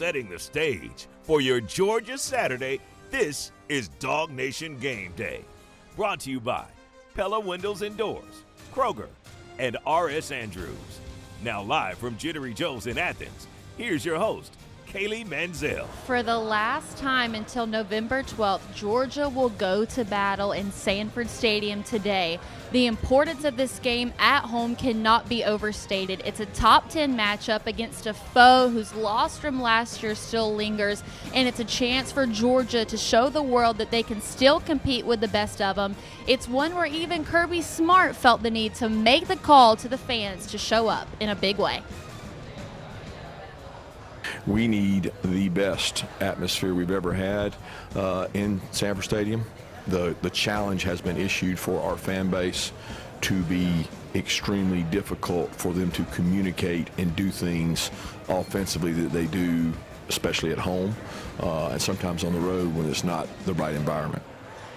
setting the stage for your Georgia Saturday. This is DawgNation Game Day. Brought to you by Pella Windows and Doors, Kroger, and R.S. Andrews. Now live from Jittery Joes in Athens, here's your host, Kaylee Mansell. For the last time until November 12th, Georgia will go to battle in Sanford Stadium today. The importance of this game at home cannot be overstated. It's a top 10 matchup against a foe whose loss from last year still lingers, and it's a chance for Georgia to show the world that they can still compete with the best of them. It's one where even Kirby Smart felt the need to make the call to the fans to show up in a big way. We need the best atmosphere we've ever had in Sanford Stadium. The challenge has been issued for our fan base to be extremely difficult for them to communicate and do things offensively that they do, especially at home and sometimes on the road when it's not the right environment.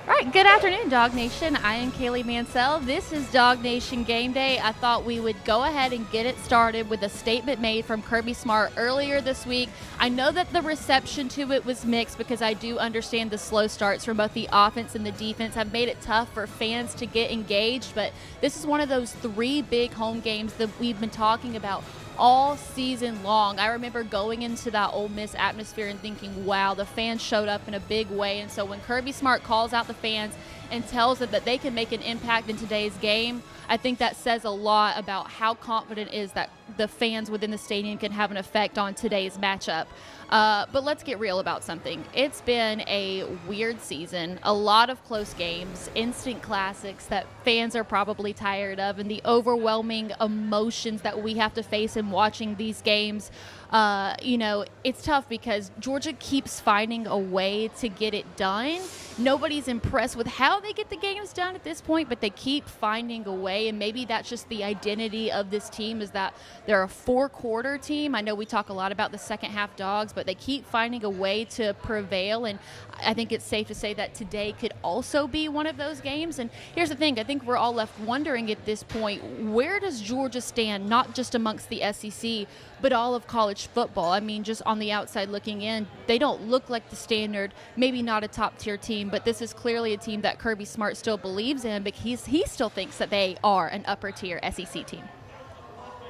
All right, good afternoon, DawgNation. I am Kaylee Mansell. This is DawgNation Game Day. I thought we would go ahead and get it started with a statement made from Kirby Smart earlier this week. I know that the reception to it was mixed because I do understand the slow starts from both the offense and the defense have made it tough for fans to get engaged, but this is one of those three big home games that we've been talking about all season long. I remember going into that Ole Miss atmosphere and thinking, wow, the fans showed up in a big way. And so when Kirby Smart calls out the fans and tells them that they can make an impact in today's game, I think that says a lot about how confident is that the fans within the stadium can have an effect on today's matchup. But let's get real about something. It's been a weird season, a lot of close games, instant classics that fans are probably tired of, and the overwhelming emotions that we have to face in watching these games. It's tough because Georgia keeps finding a way to get it done. Nobody's impressed with how they get the games done at this point, but they keep finding a way, and maybe that's just the identity of this team, is that they're a four-quarter team. I know we talk a lot about the second-half dogs, but they keep finding a way to prevail, and I think it's safe to say that today could also be one of those games. And here's the thing, I think we're all left wondering at this point, where does Georgia stand, not just amongst the SEC, but all of college football? I mean, just on the outside looking in, they don't look like the standard, maybe not a top-tier team, but this is clearly a team that Kirby Smart still believes in, but he still thinks that they are an upper-tier SEC team.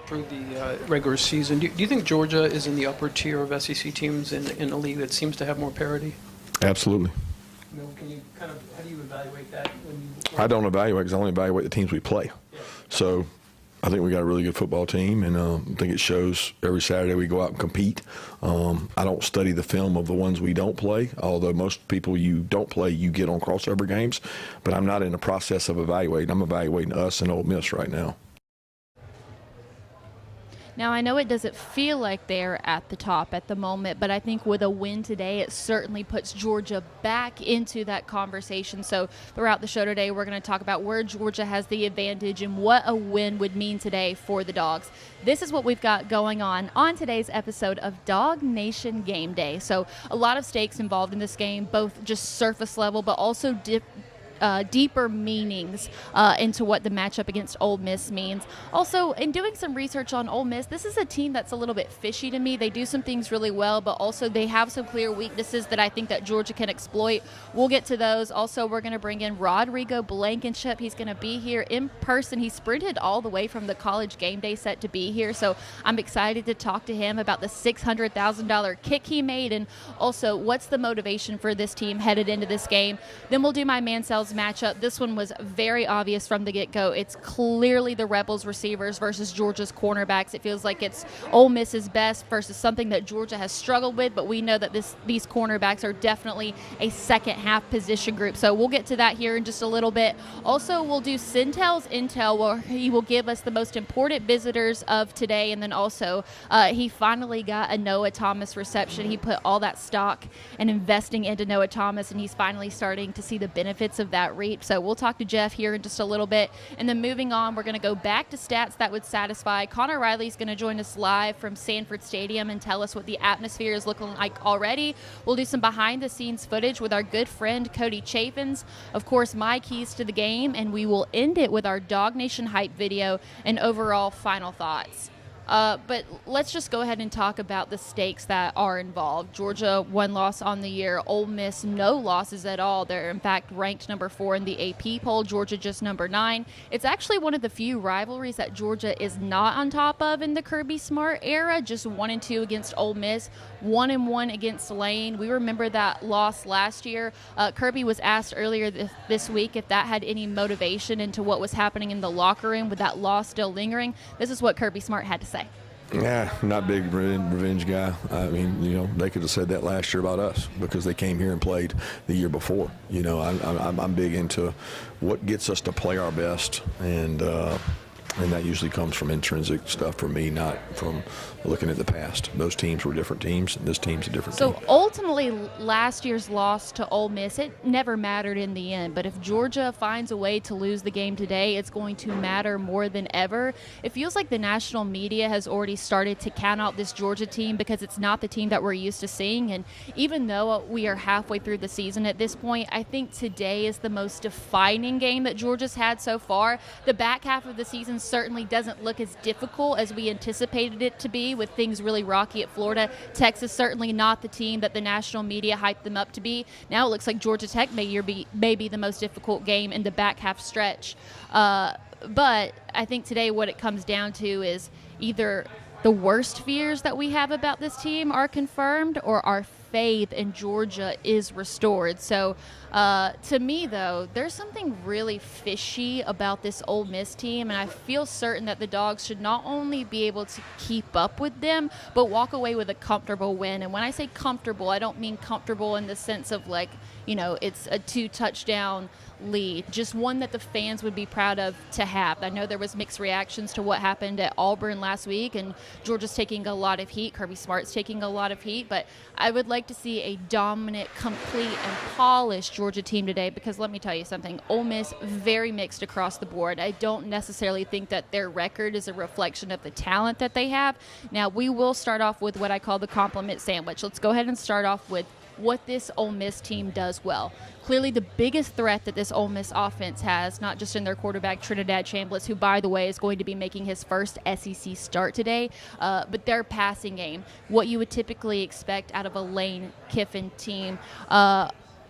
Through the regular season, do you think Georgia is in the upper tier of SEC teams in a league that seems to have more parity? Absolutely. Can you how do you evaluate that? I don't evaluate because I only evaluate the teams we play. Yeah. So I think we got a really good football team, and I think it shows every Saturday we go out and compete. I don't study the film of the ones we don't play, although most people you don't play, you get on crossover games. But I'm not in the process of evaluating. I'm evaluating us and Ole Miss right now. Now, I know it doesn't feel like they're at the top at the moment, but I think with a win today, it certainly puts Georgia back into that conversation. So throughout the show today, we're going to talk about where Georgia has the advantage and what a win would mean today for the Dogs. This is what we've got going on today's episode of DawgNation Game Day. So a lot of stakes involved in this game, both just surface level, but also deeper meanings into what the matchup against Ole Miss means. Also, in doing some research on Ole Miss, this is a team that's a little bit fishy to me. They do some things really well, but also they have some clear weaknesses that I think that Georgia can exploit. We'll get to those. Also, we're going to bring in Rodrigo Blankenship. He's going to be here in person. He sprinted all the way from the college game day set to be here, so I'm excited to talk to him about the $600,000 kick he made, and also what's the motivation for this team headed into this game. Then we'll do my Mansell's matchup. This one was very obvious from the get-go. It's clearly the Rebels receivers versus Georgia's cornerbacks. It feels like it's Ole Miss's best versus something that Georgia has struggled with, but we know that these cornerbacks are definitely a second-half position group. So we'll get to that here in just a little bit. Also, we'll do Sentell's Intel, where he will give us the most important visitors of today, and then also he finally got a Noah Thomas reception. He put all that stock and investing into Noah Thomas, and he's finally starting to see the benefits of that reap. So we'll talk to Jeff here in just a little bit. And then moving on, we're going to go back to stats that would satisfy. Connor Riley's going to join us live from Sanford Stadium and tell us what the atmosphere is looking like already. We'll do some behind-the-scenes footage with our good friend Cody Chaffins. Of course, my keys to the game, and we will end it with our DawgNation hype video and overall final thoughts. But let's just go ahead and talk about the stakes that are involved. Georgia, 1 loss on the year. Ole Miss, no losses at all. They're, in fact, ranked number 4 in the AP poll. Georgia just number 9. It's actually one of the few rivalries that Georgia is not on top of in the Kirby Smart era. Just 1-2 against Ole Miss, 1-1 against Lane. We remember that loss last year. Kirby was asked earlier this week if that had any motivation into what was happening in the locker room with that loss still lingering. This is what Kirby Smart had to say. Yeah, not a big revenge guy. I mean, they could have said that last year about us because they came here and played the year before. I'm big into what gets us to play our best, and that usually comes from intrinsic stuff for me, not from looking at the past. Those teams were different teams, and this team's a different team. So ultimately, last year's loss to Ole Miss, it never mattered in the end. But if Georgia finds a way to lose the game today, it's going to matter more than ever. It feels like the national media has already started to count out this Georgia team because it's not the team that we're used to seeing. And even though we are halfway through the season at this point, I think today is the most defining game that Georgia's had so far. The back half of the season certainly doesn't look as difficult as we anticipated it to be, with things really rocky at Florida. Texas certainly not the team that the national media hyped them up to be. Now it looks like Georgia Tech may be the most difficult game in the back half stretch. But I think today what it comes down to is either the worst fears that we have about this team are confirmed or our faith in Georgia is restored. So to me, though, there's something really fishy about this Ole Miss team, and I feel certain that the Dogs should not only be able to keep up with them, but walk away with a comfortable win. And when I say comfortable, I don't mean comfortable in the sense of it's a 2-touchdown lead, just one that the fans would be proud of to have. I know there was mixed reactions to what happened at Auburn last week, and Georgia's taking a lot of heat. Kirby Smart's taking a lot of heat, but I would like to see a dominant, complete, and polished Georgia team today, because let me tell you something, Ole Miss, very mixed across the board. I don't necessarily think that their record is a reflection of the talent that they have. Now, we will start off with what I call the compliment sandwich. Let's go ahead and start off with what this Ole Miss team does well. Clearly the biggest threat that this Ole Miss offense has, not just in their quarterback Trinidad Chambliss, who, by the way, is going to be making his first SEC start today, but their passing game, what you would typically expect out of a Lane Kiffin team,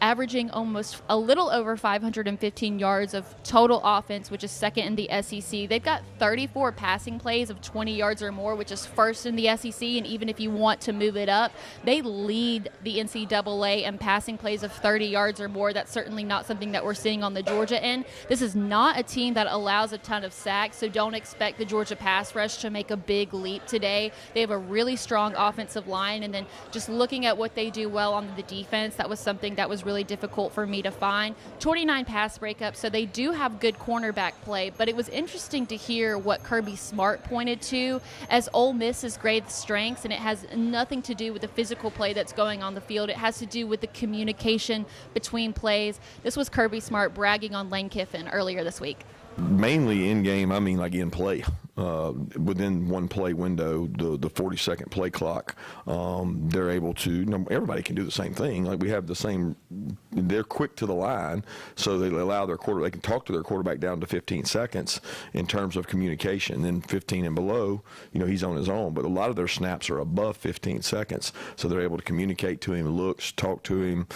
averaging almost a little over 515 yards of total offense, which is second in the SEC. They've got 34 passing plays of 20 yards or more, which is first in the SEC, and even if you want to move it up, they lead the NCAA in passing plays of 30 yards or more. That's certainly not something that we're seeing on the Georgia end. This is not a team that allows a ton of sacks, so don't expect the Georgia pass rush to make a big leap today. They have a really strong offensive line, and then just looking at what they do well on the defense, that was something that was really difficult for me to find. 29 pass breakups, so they do have good cornerback play, but it was interesting to hear what Kirby Smart pointed to as Ole Miss's great strengths, and it has nothing to do with the physical play that's going on the field. It has to do with the communication between plays. This was Kirby Smart bragging on Lane Kiffin earlier this week. Mainly in game, I mean like in play. Within one play window, the 40-second play clock, they're able to, everybody can do the same thing. Like we have the same, they're quick to the line, so they allow their quarterback, they can talk to their quarterback down to 15 seconds in terms of communication. Then 15 and below, he's on his own. But a lot of their snaps are above 15 seconds, so they're able to communicate to him, looks, talk to him,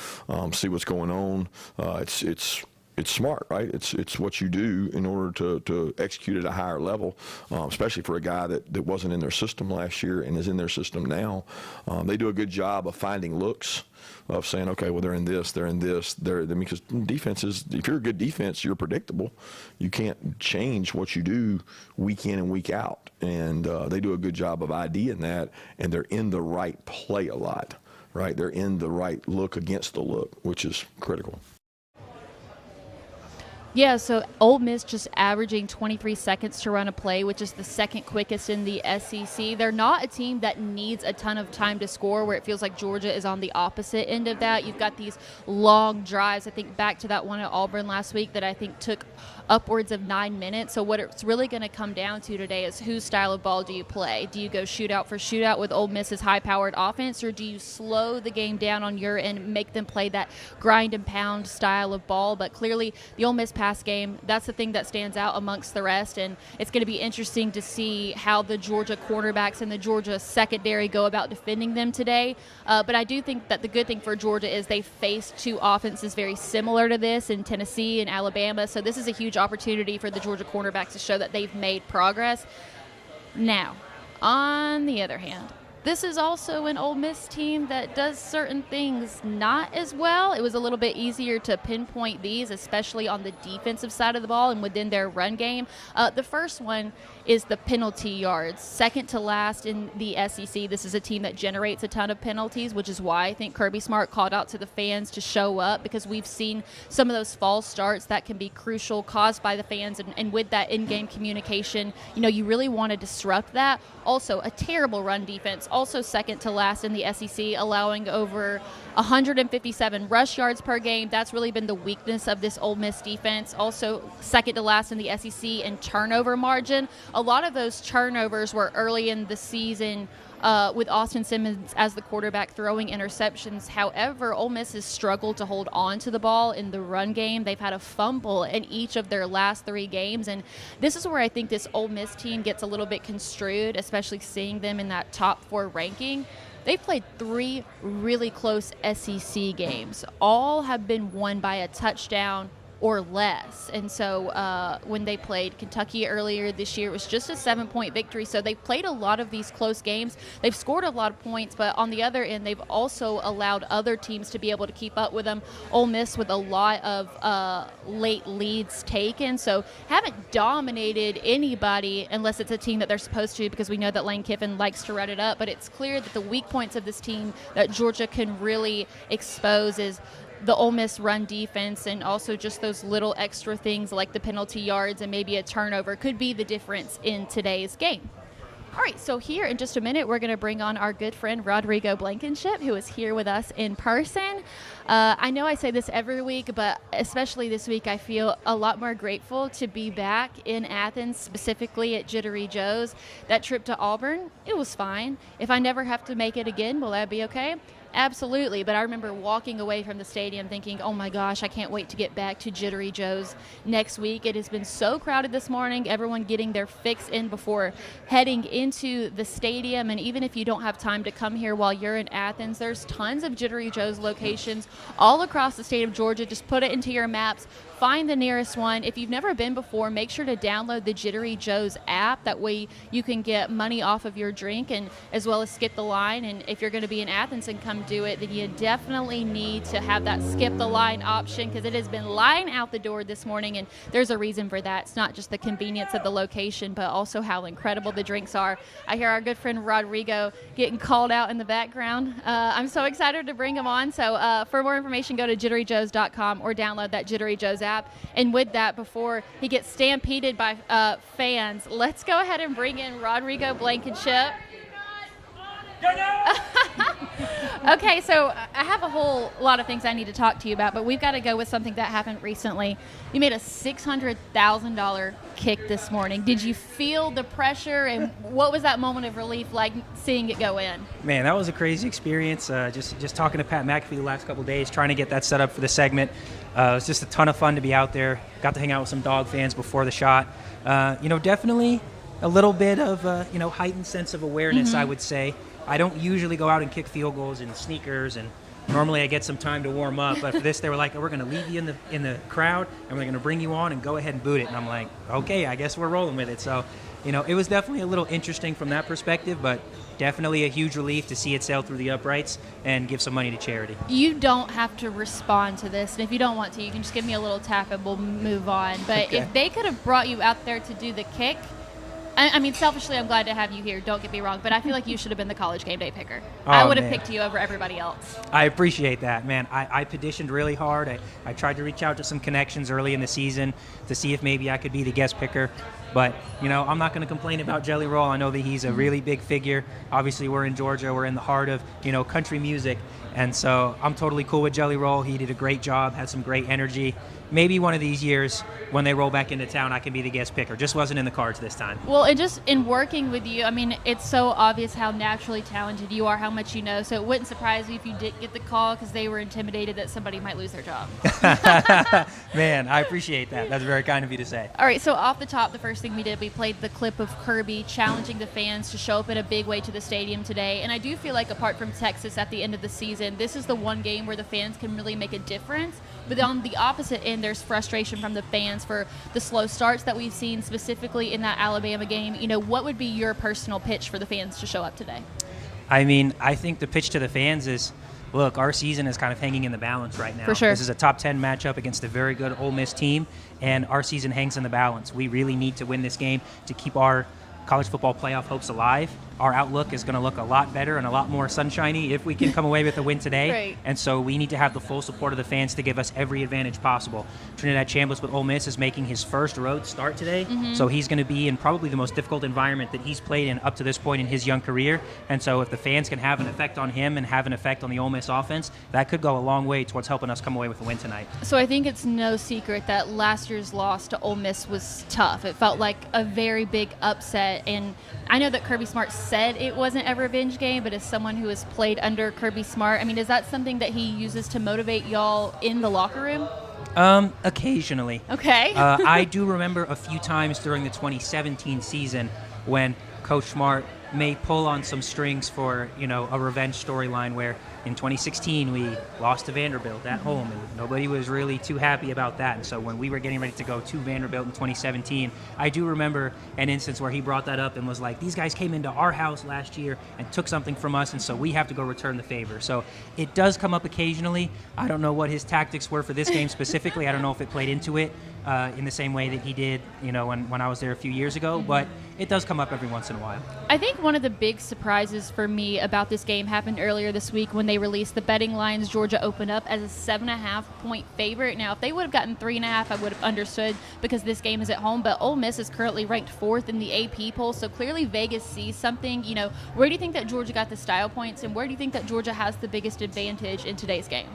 see what's going on. It's smart, right? It's what you do in order to execute at a higher level, especially for a guy that wasn't in their system last year and is in their system now. They do a good job of finding looks, of saying, okay, well, they're in this, because defenses, if you're a good defense, you're predictable. You can't change what you do week in and week out. And they do a good job of IDing that, and they're in the right play a lot, right? They're in the right look against the look, which is critical. Yeah, so Ole Miss just averaging 23 seconds to run a play, which is the second quickest in the SEC. They're not a team that needs a ton of time to score, where it feels like Georgia is on the opposite end of that. You've got these long drives. I think back to that one at Auburn last week that I think took upwards of 9 minutes. So what it's really going to come down to today is whose style of ball do you play? Do you go shootout for shootout with Ole Miss's high-powered offense, or do you slow the game down on your end and make them play that grind and pound style of ball? But clearly the Ole Miss pass pass game. That's the thing that stands out amongst the rest, and it's going to be interesting to see how the Georgia cornerbacks and the Georgia secondary go about defending them today. But I do think that the good thing for Georgia is they faced two offenses very similar to this in Tennessee and Alabama, so this is a huge opportunity for the Georgia cornerbacks to show that they've made progress. Now, on the other hand, this is also an Ole Miss team that does certain things not as well. It was a little bit easier to pinpoint these, especially on the defensive side of the ball and within their run game. The first one is the penalty yards. Second to last in the SEC. This is a team that generates a ton of penalties, which is why I think Kirby Smart called out to the fans to show up, because we've seen some of those false starts that can be crucial, caused by the fans, and with that in-game communication, you really want to disrupt that. Also, a terrible run defense. Also second to last in the SEC, allowing over 157 rush yards per game. That's really been the weakness of this Ole Miss defense. Also second to last in the SEC in turnover margin. A lot of those turnovers were early in the season with Austin Simmons as the quarterback throwing interceptions. However, Ole Miss has struggled to hold on to the ball in the run game. They've had a fumble in each of their last 3 games, and this is where I think this Ole Miss team gets a little bit construed, especially seeing them in that top 4 ranking. They've played 3 really close SEC games. All have been won by a touchdown or less. And so when they played Kentucky earlier this year, it was just a 7-point victory. So they've played a lot of these close games. They've scored a lot of points, but on the other end, they've also allowed other teams to be able to keep up with them. Ole Miss with a lot of late leads taken. So haven't dominated anybody unless it's a team that they're supposed to, because we know that Lane Kiffin likes to run it up. But it's clear that the weak points of this team that Georgia can really expose is the Ole Miss run defense, and also just those little extra things like the penalty yards and maybe a turnover could be the difference in today's game. All right, so here in just a minute, we're going to bring on our good friend Rodrigo Blankenship, who is here with us in person. I know I say this every week, but especially this week, I feel a lot more grateful to be back in Athens, specifically at Jittery Joes. That trip to Auburn, it was fine. If I never have to make it again, will that be okay? Absolutely, but I remember walking away from the stadium thinking, oh my gosh, I can't wait to get back to Jittery Joes next week. It has been so crowded this morning, everyone getting their fix in before heading into the stadium. And even if you don't have time to come here while you're in Athens, there's tons of Jittery Joes locations all across the state of Georgia. Just put it into your maps. Find the nearest one. If you've never been before, make sure to download the Jittery Joes app. That way you can get money off of your drink, and as well as skip the line. And if you're going to be in Athens and come do it, then you definitely need to have that skip the line option, because it has been line out the door this morning, and there's a reason for that. It's not just the convenience of the location, but also how incredible the drinks are. I hear our good friend Rodrigo getting called out in the background. I'm so excited to bring him on. So for more information, go to jitteryjoes.com or download that Jittery Joes app. And with that, before he gets stampeded by fans, let's go ahead and bring in Rodrigo Blankenship. Okay, so I have a whole lot of things I need to talk to you about, but we've got to go with something that happened recently. You made a $600,000 kick this morning. Did you feel the pressure, and what was that moment of relief like seeing it go in? Man, that was a crazy experience. Just talking to Pat McAfee the last couple of days, trying to get that set up for the segment. It was just a ton of fun to be out there. Got to hang out with some Dog fans before the shot. Definitely a little bit of heightened sense of awareness, I would say. I don't usually go out and kick field goals in sneakers, and normally I get some time to warm up. But for this, they were like, we're going to leave you in the crowd, and we're going to bring you on and go ahead and boot it. And I'm like, okay, I guess we're rolling with it. So, it was definitely a little interesting from that perspective, but definitely a huge relief to see it sail through the uprights and give some money to charity. You don't have to respond to this, and if you don't want to, you can just give me a little tap and we'll move on. But okay. If they could have brought you out there to do the kick, I mean, selfishly, I'm glad to have you here. Don't get me wrong, but I feel like you should have been the college game day picker. I would have picked you over everybody else. I appreciate that, man. I petitioned really hard. I tried to reach out to some connections early in the season to see if maybe I could be the guest picker. But, I'm not going to complain about Jelly Roll. I know that he's a really big figure. Obviously, we're in Georgia. We're in the heart of, country music. And so I'm totally cool with Jelly Roll. He did a great job, had some great energy. Maybe one of these years when they roll back into town, I can be the guest picker. Just wasn't in the cards this time. Well, and just in working with you, I mean, it's so obvious how naturally talented you are, how much you know. So it wouldn't surprise me if you did get the call because they were intimidated that somebody might lose their job. Man, I appreciate that. That's very kind of you to say. All right, so off the top, the first thing we did, we played the clip of Kirby challenging the fans to show up in a big way to the stadium today. And I do feel like apart from Texas at the end of the season, this is the one game where the fans can really make a difference. But on the opposite end, there's frustration from the fans for the slow starts that we've seen specifically in that Alabama game. What would be your personal pitch for the fans to show up today? I mean, I think the pitch to the fans is, look, our season is kind of hanging in the balance right now. For sure. This is a top 10 matchup against a very good Ole Miss team, and our season hangs in the balance. We really need to win this game to keep our college football playoff hopes alive. Our outlook is going to look a lot better and a lot more sunshiny if we can come away with a win today. Right. And so we need to have the full support of the fans to give us every advantage possible. Trinidad Chambliss with Ole Miss is making his first road start today, so he's going to be in probably the most difficult environment that he's played in up to this point in his young career. And so if the fans can have an effect on him and have an effect on the Ole Miss offense, that could go a long way towards helping us come away with a win tonight. So I think it's no secret that last year's loss to Ole Miss was tough. It felt like a very big upset, and I know that Kirby Smart said it wasn't a revenge game, but as someone who has played under Kirby Smart, I mean, is that something that he uses to motivate y'all in the locker room? Occasionally. Okay. I do remember a few times during the 2017 season when Coach Smart may pull on some strings for, a revenge storyline where in 2016 we lost to Vanderbilt at home, and nobody was really too happy about that. And so when we were getting ready to go to Vanderbilt in 2017, I do remember an instance where he brought that up and was like, these guys came into our house last year and took something from us, and so we have to go return the favor. So it does come up occasionally. I don't know what his tactics were for this game specifically. I don't know if it played into it in the same way that he did, when I was there a few years ago, but it does come up every once in a while. I think one of the big surprises for me about this game happened earlier this week when they released the betting lines. Georgia opened up as a 7.5-point favorite. Now, if they would have gotten 3.5, I would have understood because this game is at home, but Ole Miss is currently ranked 4th in the AP poll, so clearly Vegas sees something. Where do you think that Georgia got the style points, and where do you think that Georgia has the biggest advantage in today's game?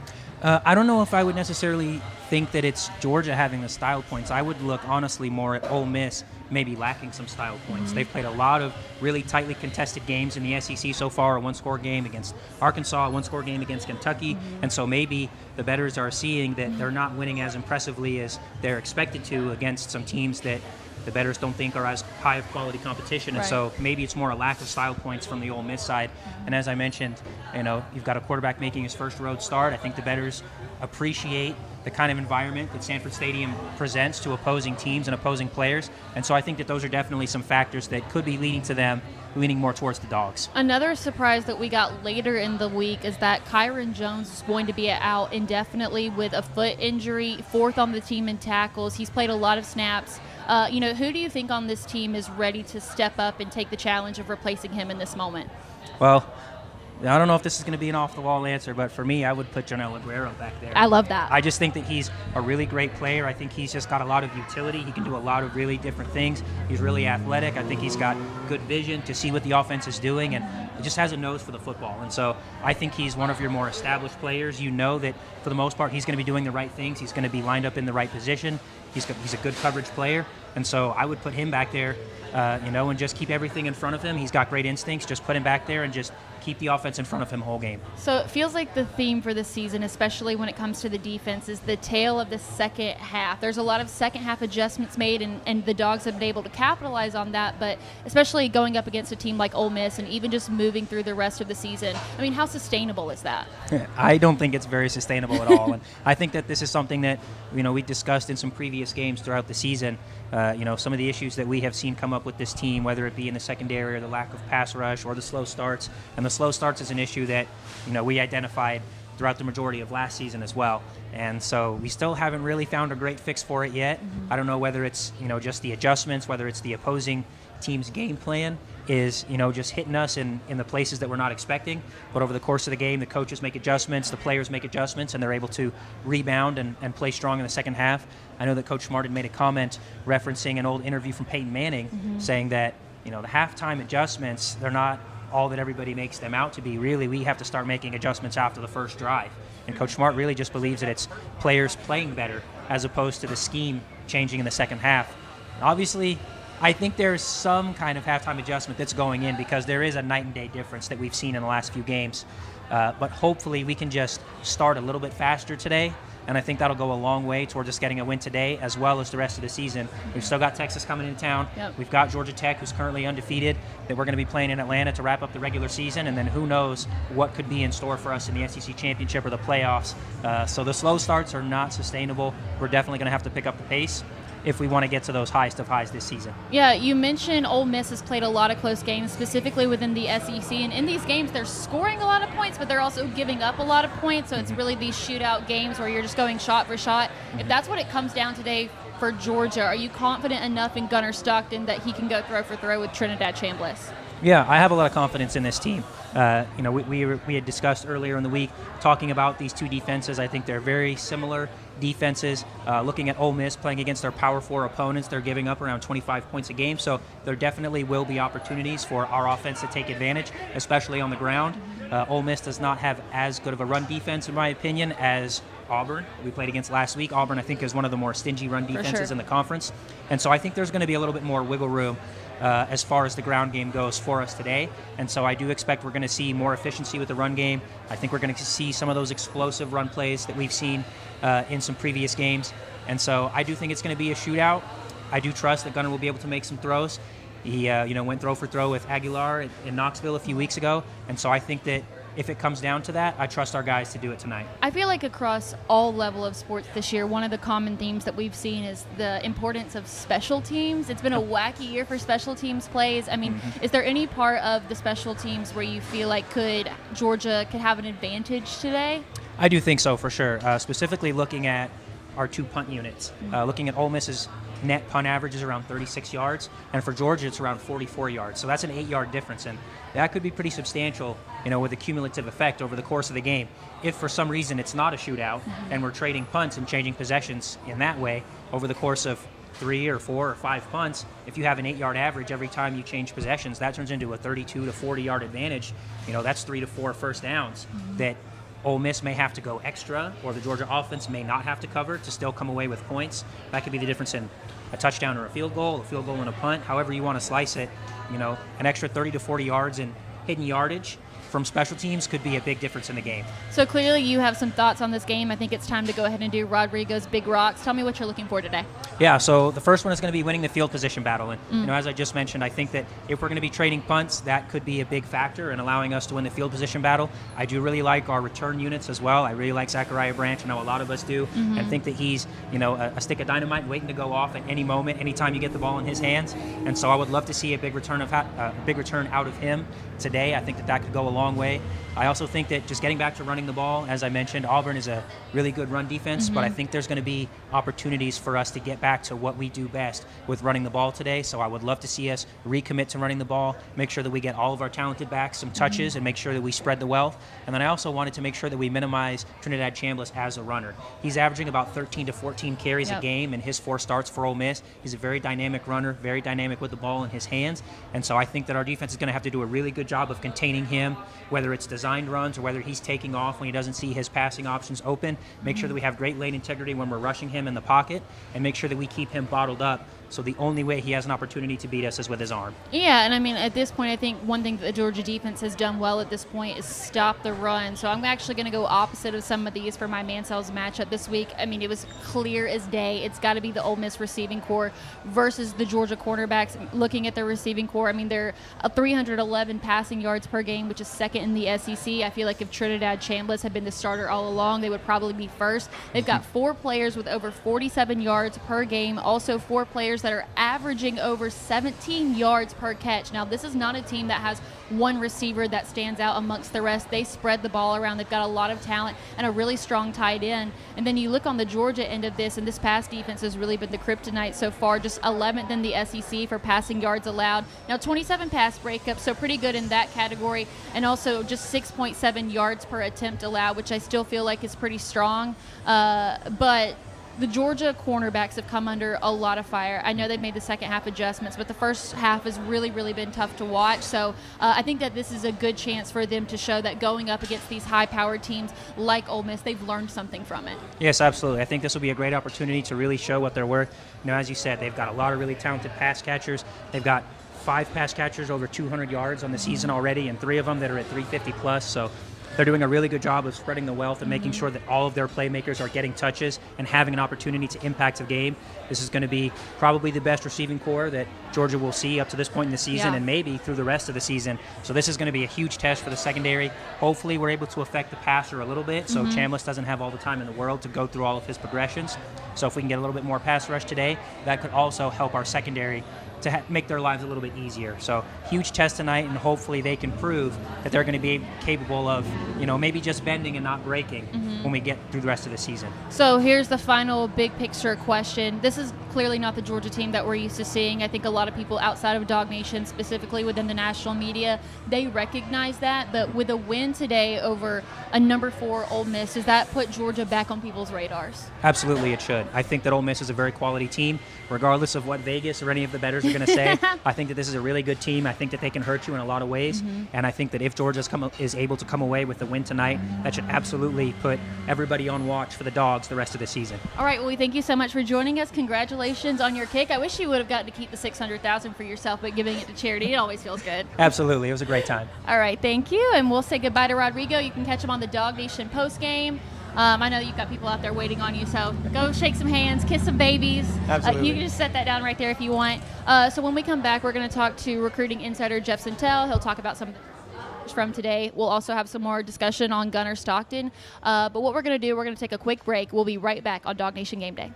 I don't know if I would necessarily think that it's Georgia having the style points. I would look honestly more at Ole Miss maybe lacking some style points. They've played a lot of really tightly contested games in the SEC so far, a one-score game against Arkansas, a one-score game against Kentucky, and so maybe the bettors are seeing that they're not winning as impressively as they're expected to against some teams that the bettors don't think are as high of quality competition. And so maybe it's more a lack of style points from the Ole Miss side. And as I mentioned, you've got a quarterback making his first road start. I think the bettors appreciate the kind of environment that Sanford Stadium presents to opposing teams and opposing players. And so I think that those are definitely some factors that could be leading to them leaning more towards the Dogs. Another surprise that we got later in the week is that Kyron Jones is going to be out indefinitely with a foot injury, 4th on the team in tackles. He's played a lot of snaps. Who do you think on this team is ready to step up and take the challenge of replacing him in this moment? Well, I don't know if this is going to be an off-the-wall answer, but for me, I would put Jonel Aguero back there. I love that. I just think that he's a really great player. I think he's just got a lot of utility. He can do a lot of really different things. He's really athletic. I think he's got good vision to see what the offense is doing, and he just has a nose for the football. And so I think he's one of your more established players. You know that for the most part he's going to be doing the right things. He's going to be lined up in the right position. He's a good coverage player. And so I would put him back there, and just keep everything in front of him. He's got great instincts. Just put him back there and just keep the offense in front of him whole game. So it feels like the theme for this season, especially when it comes to the defense, is the tale of the second half. There's a lot of second half adjustments made, and the Dogs have been able to capitalize on that, but especially going up against a team like Ole Miss and even just moving through the rest of the season. I mean, how sustainable is that? I don't think it's very sustainable at all. And I think that this is something that, we discussed in some previous games throughout the season. Some of the issues that we have seen come up with this team, whether it be in the secondary or the lack of pass rush or the slow starts. And the slow starts is an issue that, we identified throughout the majority of last season as well. And so we still haven't really found a great fix for it yet. I don't know whether it's, just the adjustments, whether it's the opposing team's game plan is, just hitting us in the places that we're not expecting. But over the course of the game, the coaches make adjustments, the players make adjustments, and they're able to rebound and play strong in the second half. I know that Coach Smart had made a comment referencing an old interview from Peyton Manning saying that, the halftime adjustments, they're not all that everybody makes them out to be. Really, we have to start making adjustments after the first drive. And Coach Smart really just believes that it's players playing better as opposed to the scheme changing in the second half. Obviously, I think there's some kind of halftime adjustment that's going in because there is a night and day difference that we've seen in the last few games. But hopefully we can just start a little bit faster today, and I think that'll go a long way towards us getting a win today as well as the rest of the season. We've still got Texas coming into town. Yep. We've got Georgia Tech, who's currently undefeated, that we're going to be playing in Atlanta to wrap up the regular season, and then who knows what could be in store for us in the SEC Championship or the playoffs. So the slow starts are not sustainable. We're definitely going to have to pick up the pace if we want to get to those highest of highs this season. Yeah, you mentioned Ole Miss has played a lot of close games, specifically within the SEC. And in these games, they're scoring a lot of points, but they're also giving up a lot of points. So it's really these shootout games where you're just going shot for shot. If that's what it comes down today for Georgia, are you confident enough in Gunnar Stockton that he can go throw for throw with Trinidad Chambliss? Yeah, I have a lot of confidence in this team. We had discussed earlier in the week talking about these two defenses. I think they're very similar defenses. Looking at Ole Miss playing against their Power 4 opponents, they're giving up around 25 points a game. So there definitely will be opportunities for our offense to take advantage, especially on the ground. Ole Miss does not have as good of a run defense, in my opinion, as Auburn we played against last week. Auburn, I think, is one of the more stingy run defenses in the conference. And so I think there's going to be a little bit more wiggle room as far as the ground game goes for us today. And so I do expect we're going to see more efficiency with the run game. I think we're going to see some of those explosive run plays that we've seen in some previous games. And so I do think it's going to be a shootout. I do trust that Gunnar will be able to make some throws. He went throw for throw with Aguilar in Knoxville a few weeks ago. And so I think that if it comes down to that, I trust our guys to do it tonight. I feel like across all level of sports this year, one of the common themes that we've seen is the importance of special teams. It's been a wacky year for special teams plays. I mean, is there any part of the special teams where you feel like Georgia could have an advantage today? I do think so, for sure. Specifically looking at our two punt units. Looking at Ole Miss's net punt average is around 36 yards, and for Georgia it's around 44 yards. So that's an 8-yard difference, and that could be pretty substantial, with a cumulative effect over the course of the game. If for some reason it's not a shootout and we're trading punts and changing possessions in that way over the course of 3 or 4 or 5 punts, if you have an 8-yard average every time you change possessions, that turns into a 32 to 40-yard advantage. That's 3 to 4 first downs that Ole Miss may have to go extra, or the Georgia offense may not have to cover to still come away with points. That could be the difference in a touchdown or a field goal and a punt, however you want to slice it. An extra 30 to 40 yards in hidden yardage from special teams could be a big difference in the game. So clearly you have some thoughts on this game. I think it's time to go ahead and do Rodrigo's Big Rocks. Tell me what you're looking for today. Yeah, so the first one is going to be winning the field position battle. And, as I just mentioned, I think that if we're going to be trading punts, that could be a big factor in allowing us to win the field position battle. I do really like our return units as well. I really like Zachariah Branch. I know a lot of us do. And think that he's, a stick of dynamite waiting to go off at any moment, anytime you get the ball in his hands. And so I would love to see a big return out of him today. I think that could go a long way. I also think that just getting back to running the ball, as I mentioned, Auburn is a really good run defense, but I think there's going to be opportunities for us to get back to what we do best with running the ball today. So I would love to see us recommit to running the ball, make sure that we get all of our talented backs some touches, and make sure that we spread the wealth. And then I also wanted to make sure that we minimize Trinidad Chambliss as a runner. He's averaging about 13 to 14 carries a game in his 4 starts for Ole Miss. He's a very dynamic runner, very dynamic with the ball in his hands. And so I think that our defense is going to have to do a really good job of containing him, whether it's designed runs or whether he's taking off when he doesn't see his passing options open. Make sure that we have great lane integrity when we're rushing him in the pocket, and make sure that we keep him bottled up. So the only way he has an opportunity to beat us is with his arm. Yeah, and I mean, at this point, I think one thing that the Georgia defense has done well at this point is stop the run. So I'm actually going to go opposite of some of these for my Mansell's matchup this week. I mean, it was clear as day. It's got to be the Ole Miss receiving core versus the Georgia cornerbacks. Looking at their receiving core, I mean, they're 311 passing yards per game, which is second in the SEC. I feel like if Trinidad Chambliss had been the starter all along, they would probably be first. They've got 4 players with over 47 yards per game, also 4 players players that are averaging over 17 yards per catch. Now, this is not a team that has one receiver that stands out amongst the rest. They spread the ball around. They've got a lot of talent and a really strong tight end. And then you look on the Georgia end of this, and this pass defense has really been the kryptonite so far, just 11th in the SEC for passing yards allowed. Now, 27 pass breakups, so pretty good in that category, and also just 6.7 yards per attempt allowed, which I still feel like is pretty strong. But the Georgia cornerbacks have come under a lot of fire. I know they've made the second half adjustments, but the first half has really, really been tough to watch. So I think that this is a good chance for them to show that going up against these high-powered teams like Ole Miss, they've learned something from it. Yes, absolutely. I think this will be a great opportunity to really show what they're worth. You know, as you said, they've got a lot of really talented pass catchers. They've got 5 pass catchers over 200 yards on the season already, and 3 of them that are at 350 plus. So they're doing a really good job of spreading the wealth and making sure that all of their playmakers are getting touches and having an opportunity to impact a game. This is going to be probably the best receiving core that Georgia will see up to this point in the season and maybe through the rest of the season. So this is going to be a huge test for the secondary. Hopefully we're able to affect the passer a little bit so Chambliss doesn't have all the time in the world to go through all of his progressions. So if we can get a little bit more pass rush today, that could also help our secondary to make their lives a little bit easier. So huge test tonight, and hopefully they can prove that they're going to be capable of, you know, maybe just bending and not breaking when we get through the rest of the season. So here's the final big picture question. This is clearly not the Georgia team that we're used to seeing. I think a lot of people outside of DawgNation, specifically within the national media, they recognize that. But with a win today over a number 4 Ole Miss, does that put Georgia back on people's radars? Absolutely, it should. I think that Ole Miss is a very quality team, regardless of what Vegas or any of the bettors are going to say. I think that this is a really good team. I think that they can hurt you in a lot of ways. And I think that if Georgia is able to come away with the win tonight, that should absolutely put everybody on watch for the Dogs the rest of the season. All right, well, we thank you so much for joining us. Congratulations on your kick. I wish you would have gotten to keep the $600,000 for yourself, but giving it to charity, it always feels good. Absolutely. It was a great time. All right, thank you. And we'll say goodbye to Rodrigo. You can catch him on the DawgNation postgame. I know you've got people out there waiting on you, so go shake some hands, kiss some babies. Absolutely. You can just set that down right there if you want. So when we come back, we're going to talk to recruiting insider Jeff Sentell. He'll talk about some from today. We'll also have some more discussion on Gunnar Stockton. But what we're going to do, we're going to take a quick break. We'll be right back on DawgNation Game Day.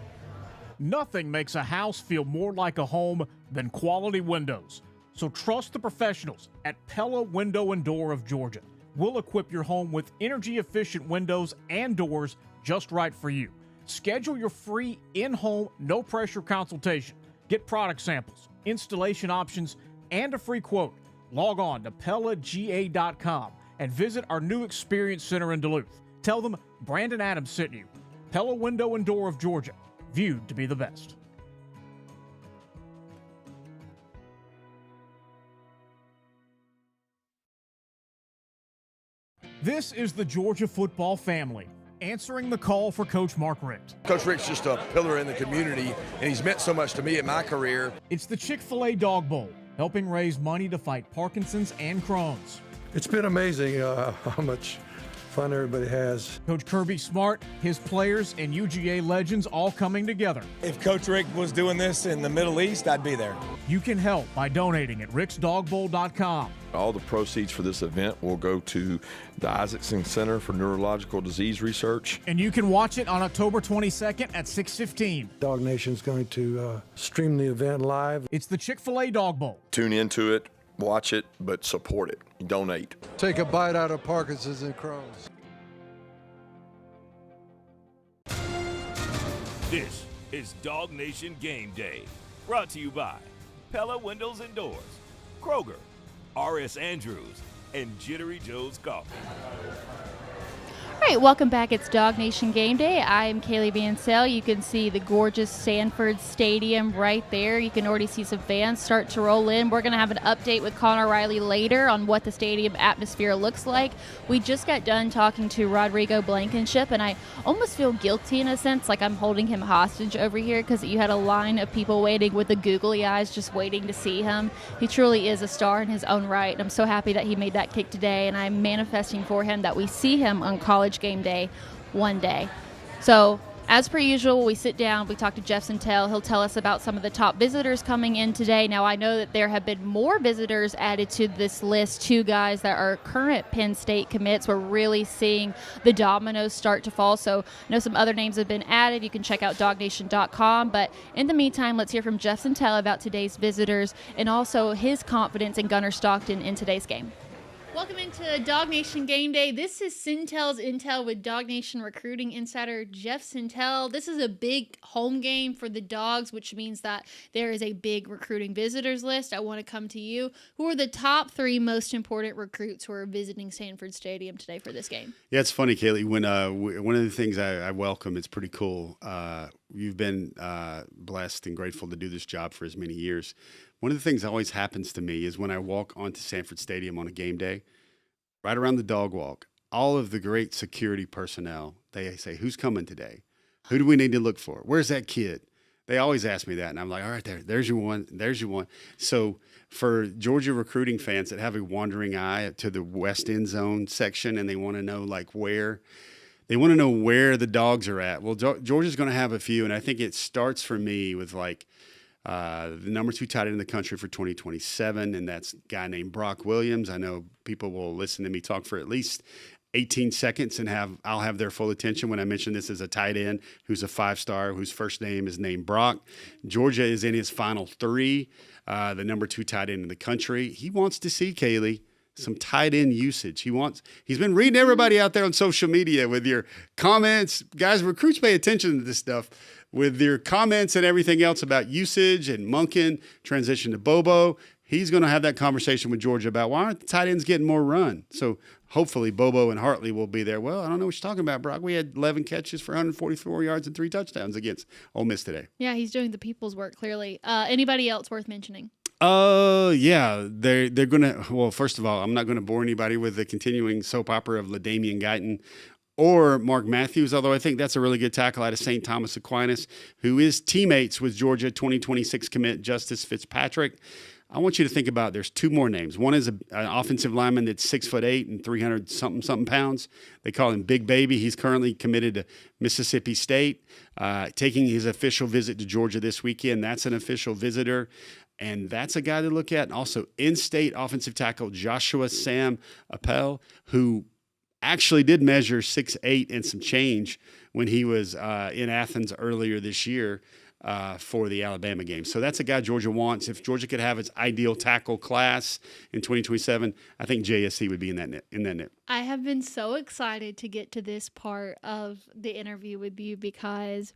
Nothing makes a house feel more like a home than quality windows. So trust the professionals at Pella Window and Door of Georgia. We'll equip your home with energy-efficient windows and doors just right for you. Schedule your free in-home, no-pressure consultation. Get product samples, installation options, and a free quote. Log on to PellaGA.com and visit our new Experience Center in Duluth. Tell them Brandon Adams sent you. Pella Window and Door of Georgia, viewed to be the best. This is the Georgia football family, answering the call for Coach Mark Richt. Coach Richt's just a pillar in the community, and he's meant so much to me in my career. It's the Chick-fil-A Dog Bowl, helping raise money to fight Parkinson's and Crohn's. It's been amazing how much fun everybody has. Coach Kirby Smart, his players, and UGA legends all coming together. If Coach Richt was doing this in the Middle East, I'd be there. You can help by donating at ricksdogbowl.com. All the proceeds for this event will go to the Isaacson Center for Neurological Disease Research. And you can watch it on October 22nd at 6:15. DawgNation's going to stream the event live. It's the Chick-fil-A Dog Bowl. Tune into it, watch it, but support it. Donate. Take a bite out of Parkinson's and Crohn's. This is DawgNation Game Day, brought to you by Pella Windows and Doors, Kroger, R.S. Andrews, and Jittery Joes Coffee. All right, welcome back. It's DawgNation Game Day. I am Kaylee Mansell. You can see the gorgeous Sanford Stadium right there. You can already see some fans start to roll in. We're going to have an update with Connor Riley later on what the stadium atmosphere looks like. We just got done talking to Rodrigo Blankenship, and I almost feel guilty in a sense, like I'm holding him hostage over here because you had a line of people waiting with the googly eyes just waiting to see him. He truly is a star in his own right, and I'm so happy that he made that kick today, and I'm manifesting for him that we see him on College Game Day one day. So As per usual, we sit down, we talk to Jeff Sentell. He'll tell us about some of the top visitors coming in today. Now, I know that there have been more visitors added to this list, 2 guys that are current Penn State commits. We're really seeing the dominoes start to fall. So I know some other names have been added. You can check out DawgNation.com. But in the meantime, let's hear from Jeff Sentell about today's visitors and also his confidence in Gunnar Stockton in today's game. Welcome into DawgNation Game Day. This is Sentell's Intel with DawgNation recruiting insider Jeff Sentell. This is a big home game for the Dogs, which means that there is a big recruiting visitors list. I want to come to you. Who are the top 3 most important recruits who are visiting Sanford Stadium today for this game? Yeah, it's funny, Kaylee. When one of the things I welcome, it's pretty cool. You've been blessed and grateful to do this job for as many years. One of the things that always happens to me is when I walk onto Sanford Stadium on a game day, right around the dog walk, all of the great security personnel, they say, who's coming today? Who do we need to look for? Where's that kid? They always ask me that, and I'm like, all right, there's your one, there's your one. So for Georgia recruiting fans that have a wandering eye to the west end zone section and they want to know where the Dogs are at, well, Georgia's going to have a few, and I think it starts for me with the number 2 tight end in the country for 2027, and that's a guy named Brock Williams. I know people will listen to me talk for at least 18 seconds, and I'll have their full attention when I mention this as a tight end who's a 5-star, whose first name is named Brock. Georgia is in his final 3, the number 2 tight end in the country. He wants to see, Kaylee, some tight end usage. He's been reading everybody out there on social media with your comments. Guys, recruits pay attention to this stuff. With your comments and everything else about usage and Monken, transition to Bobo, he's going to have that conversation with Georgia about why aren't the tight ends getting more run? So hopefully Bobo and Hartley will be there. Well, I don't know what you're talking about, Brock. We had 11 catches for 144 yards and 3 touchdowns against Ole Miss today. Yeah, he's doing the people's work, clearly. Anybody else worth mentioning? Yeah, they're going to – well, first of all, I'm not going to bore anybody with the continuing soap opera of LaDamian Guyton or Mark Matthews, although I think that's a really good tackle out of St. Thomas Aquinas, who is teammates with Georgia 2026 commit Justice Fitzpatrick. I want you to think about there's 2 more names. One is an offensive lineman that's 6'8" and 300-something pounds. They call him Big Baby. He's currently committed to Mississippi State, taking his official visit to Georgia this weekend. That's an official visitor. And that's a guy to look at. And also in-state offensive tackle Joshua Sam Appel, who actually did measure 6'8" and some change when he was in Athens earlier this year for the Alabama game. So that's a guy Georgia wants. If Georgia could have its ideal tackle class in 2027, I think JSC would be in that net. I have been so excited to get to this part of the interview with you because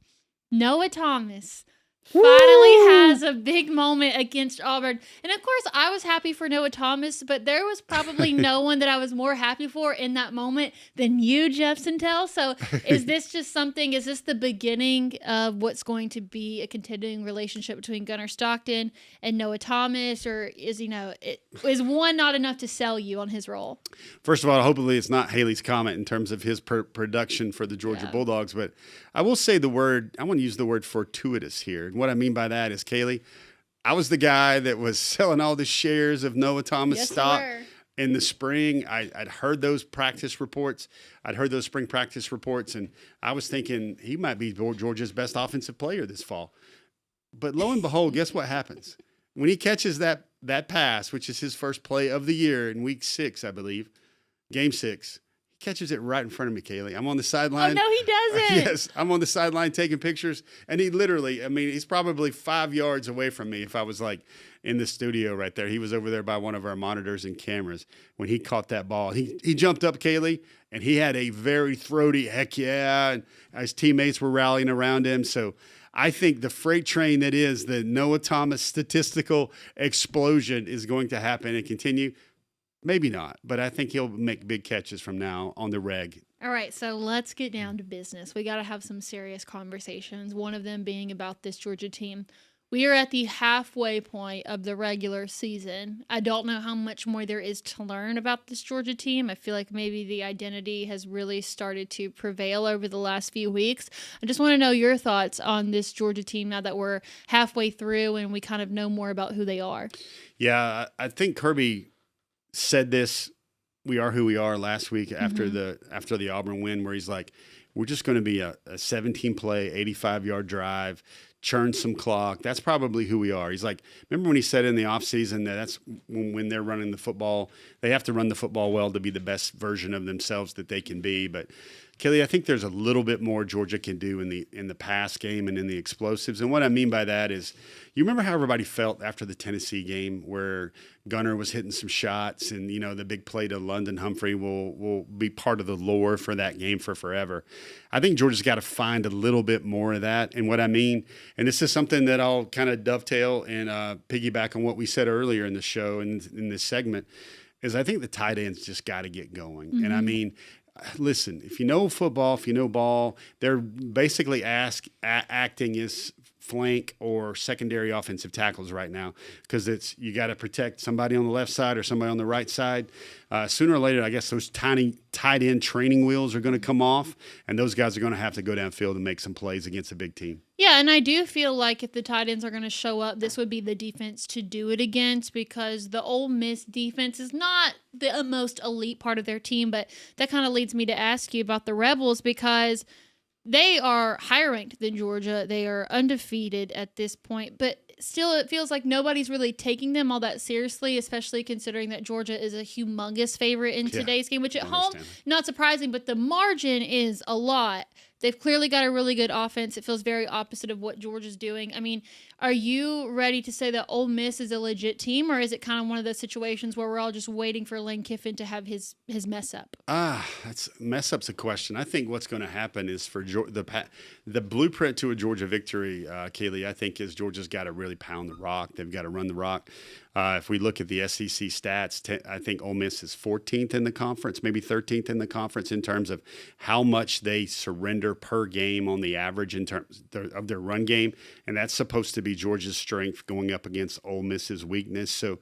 Noah Thomas finally has a big moment against Auburn. And of course, I was happy for Noah Thomas, but there was probably no one that I was more happy for in that moment than you, Jeff Sentell. So is this the beginning of what's going to be a continuing relationship between Gunnar Stockton and Noah Thomas? Or is one not enough to sell you on his role? First of all, hopefully it's not Haley's comment in terms of his production for the Georgia Bulldogs, but I will say I want to use the word fortuitous here. And what I mean by that is, Kaylee, I was the guy that was selling all the shares of Noah Thomas stock in the spring. I'd heard those practice reports. I'd heard those spring practice reports, and I was thinking he might be Georgia's best offensive player this fall. But lo and behold, guess what happens? When he catches that pass, which is his first play of the year in week 6, I believe, game 6, catches it right in front of me, Kaylee. I'm on the sideline. Oh, no, he doesn't. Yes, I'm on the sideline taking pictures. And he literally, he's probably 5 yards away from me if I was in the studio right there. He was over there by one of our monitors and cameras when he caught that ball. He jumped up, Kaylee, and he had a very throaty heck yeah. And his teammates were rallying around him. So I think the freight train that is the Noah Thomas statistical explosion is going to happen and continue. Maybe not, but I think he'll make big catches from now on the reg. All right, so let's get down to business. We got to have some serious conversations, one of them being about this Georgia team. We are at the halfway point of the regular season. I don't know how much more there is to learn about this Georgia team. I feel like maybe the identity has really started to prevail over the last few weeks. I just want to know your thoughts on this Georgia team now that we're halfway through and we kind of know more about who they are. Yeah, I think Kirby said this We Are Who We Are last week after the Auburn win, where he's like, we're just going to be a 17-play, 85-yard drive, churn some clock. That's probably who we are. He's like, remember when he said in the offseason that that's when they're running the football, they have to run the football well to be the best version of themselves that they can be. But Kaylee, I think there's a little bit more Georgia can do in the pass game and in the explosives. And what I mean by that is, you remember how everybody felt after the Tennessee game where Gunner was hitting some shots and, the big play to London Humphrey will be part of the lore for that game for forever. I think Georgia's got to find a little bit more of that. And what I mean, and this is something that I'll kind of dovetail and piggyback on what we said earlier in the show and in this segment, is I think the tight ends just got to get going. And I mean, listen, if you know football, if you know ball, they're basically acting as flank or secondary offensive tackles right now, because you got to protect somebody on the left side or somebody on the right side. Sooner or later, I guess those tiny tight end training wheels are going to come off, and those guys are going to have to go downfield and make some plays against a big team. Yeah, and I do feel like if the tight ends are going to show up, this would be the defense to do it against, because the Ole Miss defense is not the most elite part of their team. But that kind of leads me to ask you about the Rebels, because they are higher ranked than Georgia. They are undefeated at this point, but still it feels like nobody's really taking them all that seriously, especially considering that Georgia is a humongous favorite in today's game, which at home, not surprising, but the margin is a lot. They've clearly got a really good offense. It feels very opposite of what Georgia's doing. I mean, are you ready to say that Ole Miss is a legit team, or is it kind of one of those situations where we're all just waiting for Lane Kiffin to have his mess up? Mess up's a question. I think what's going to happen is for the blueprint to a Georgia victory, Kaylee, I think is Georgia's got to really pound the rock. They've got to run the rock. If we look at the SEC stats, I think Ole Miss is 14th in the conference, maybe 13th in the conference in terms of how much they surrender per game on the average in terms of their run game. And that's supposed to be Georgia's strength going up against Ole Miss's weakness. So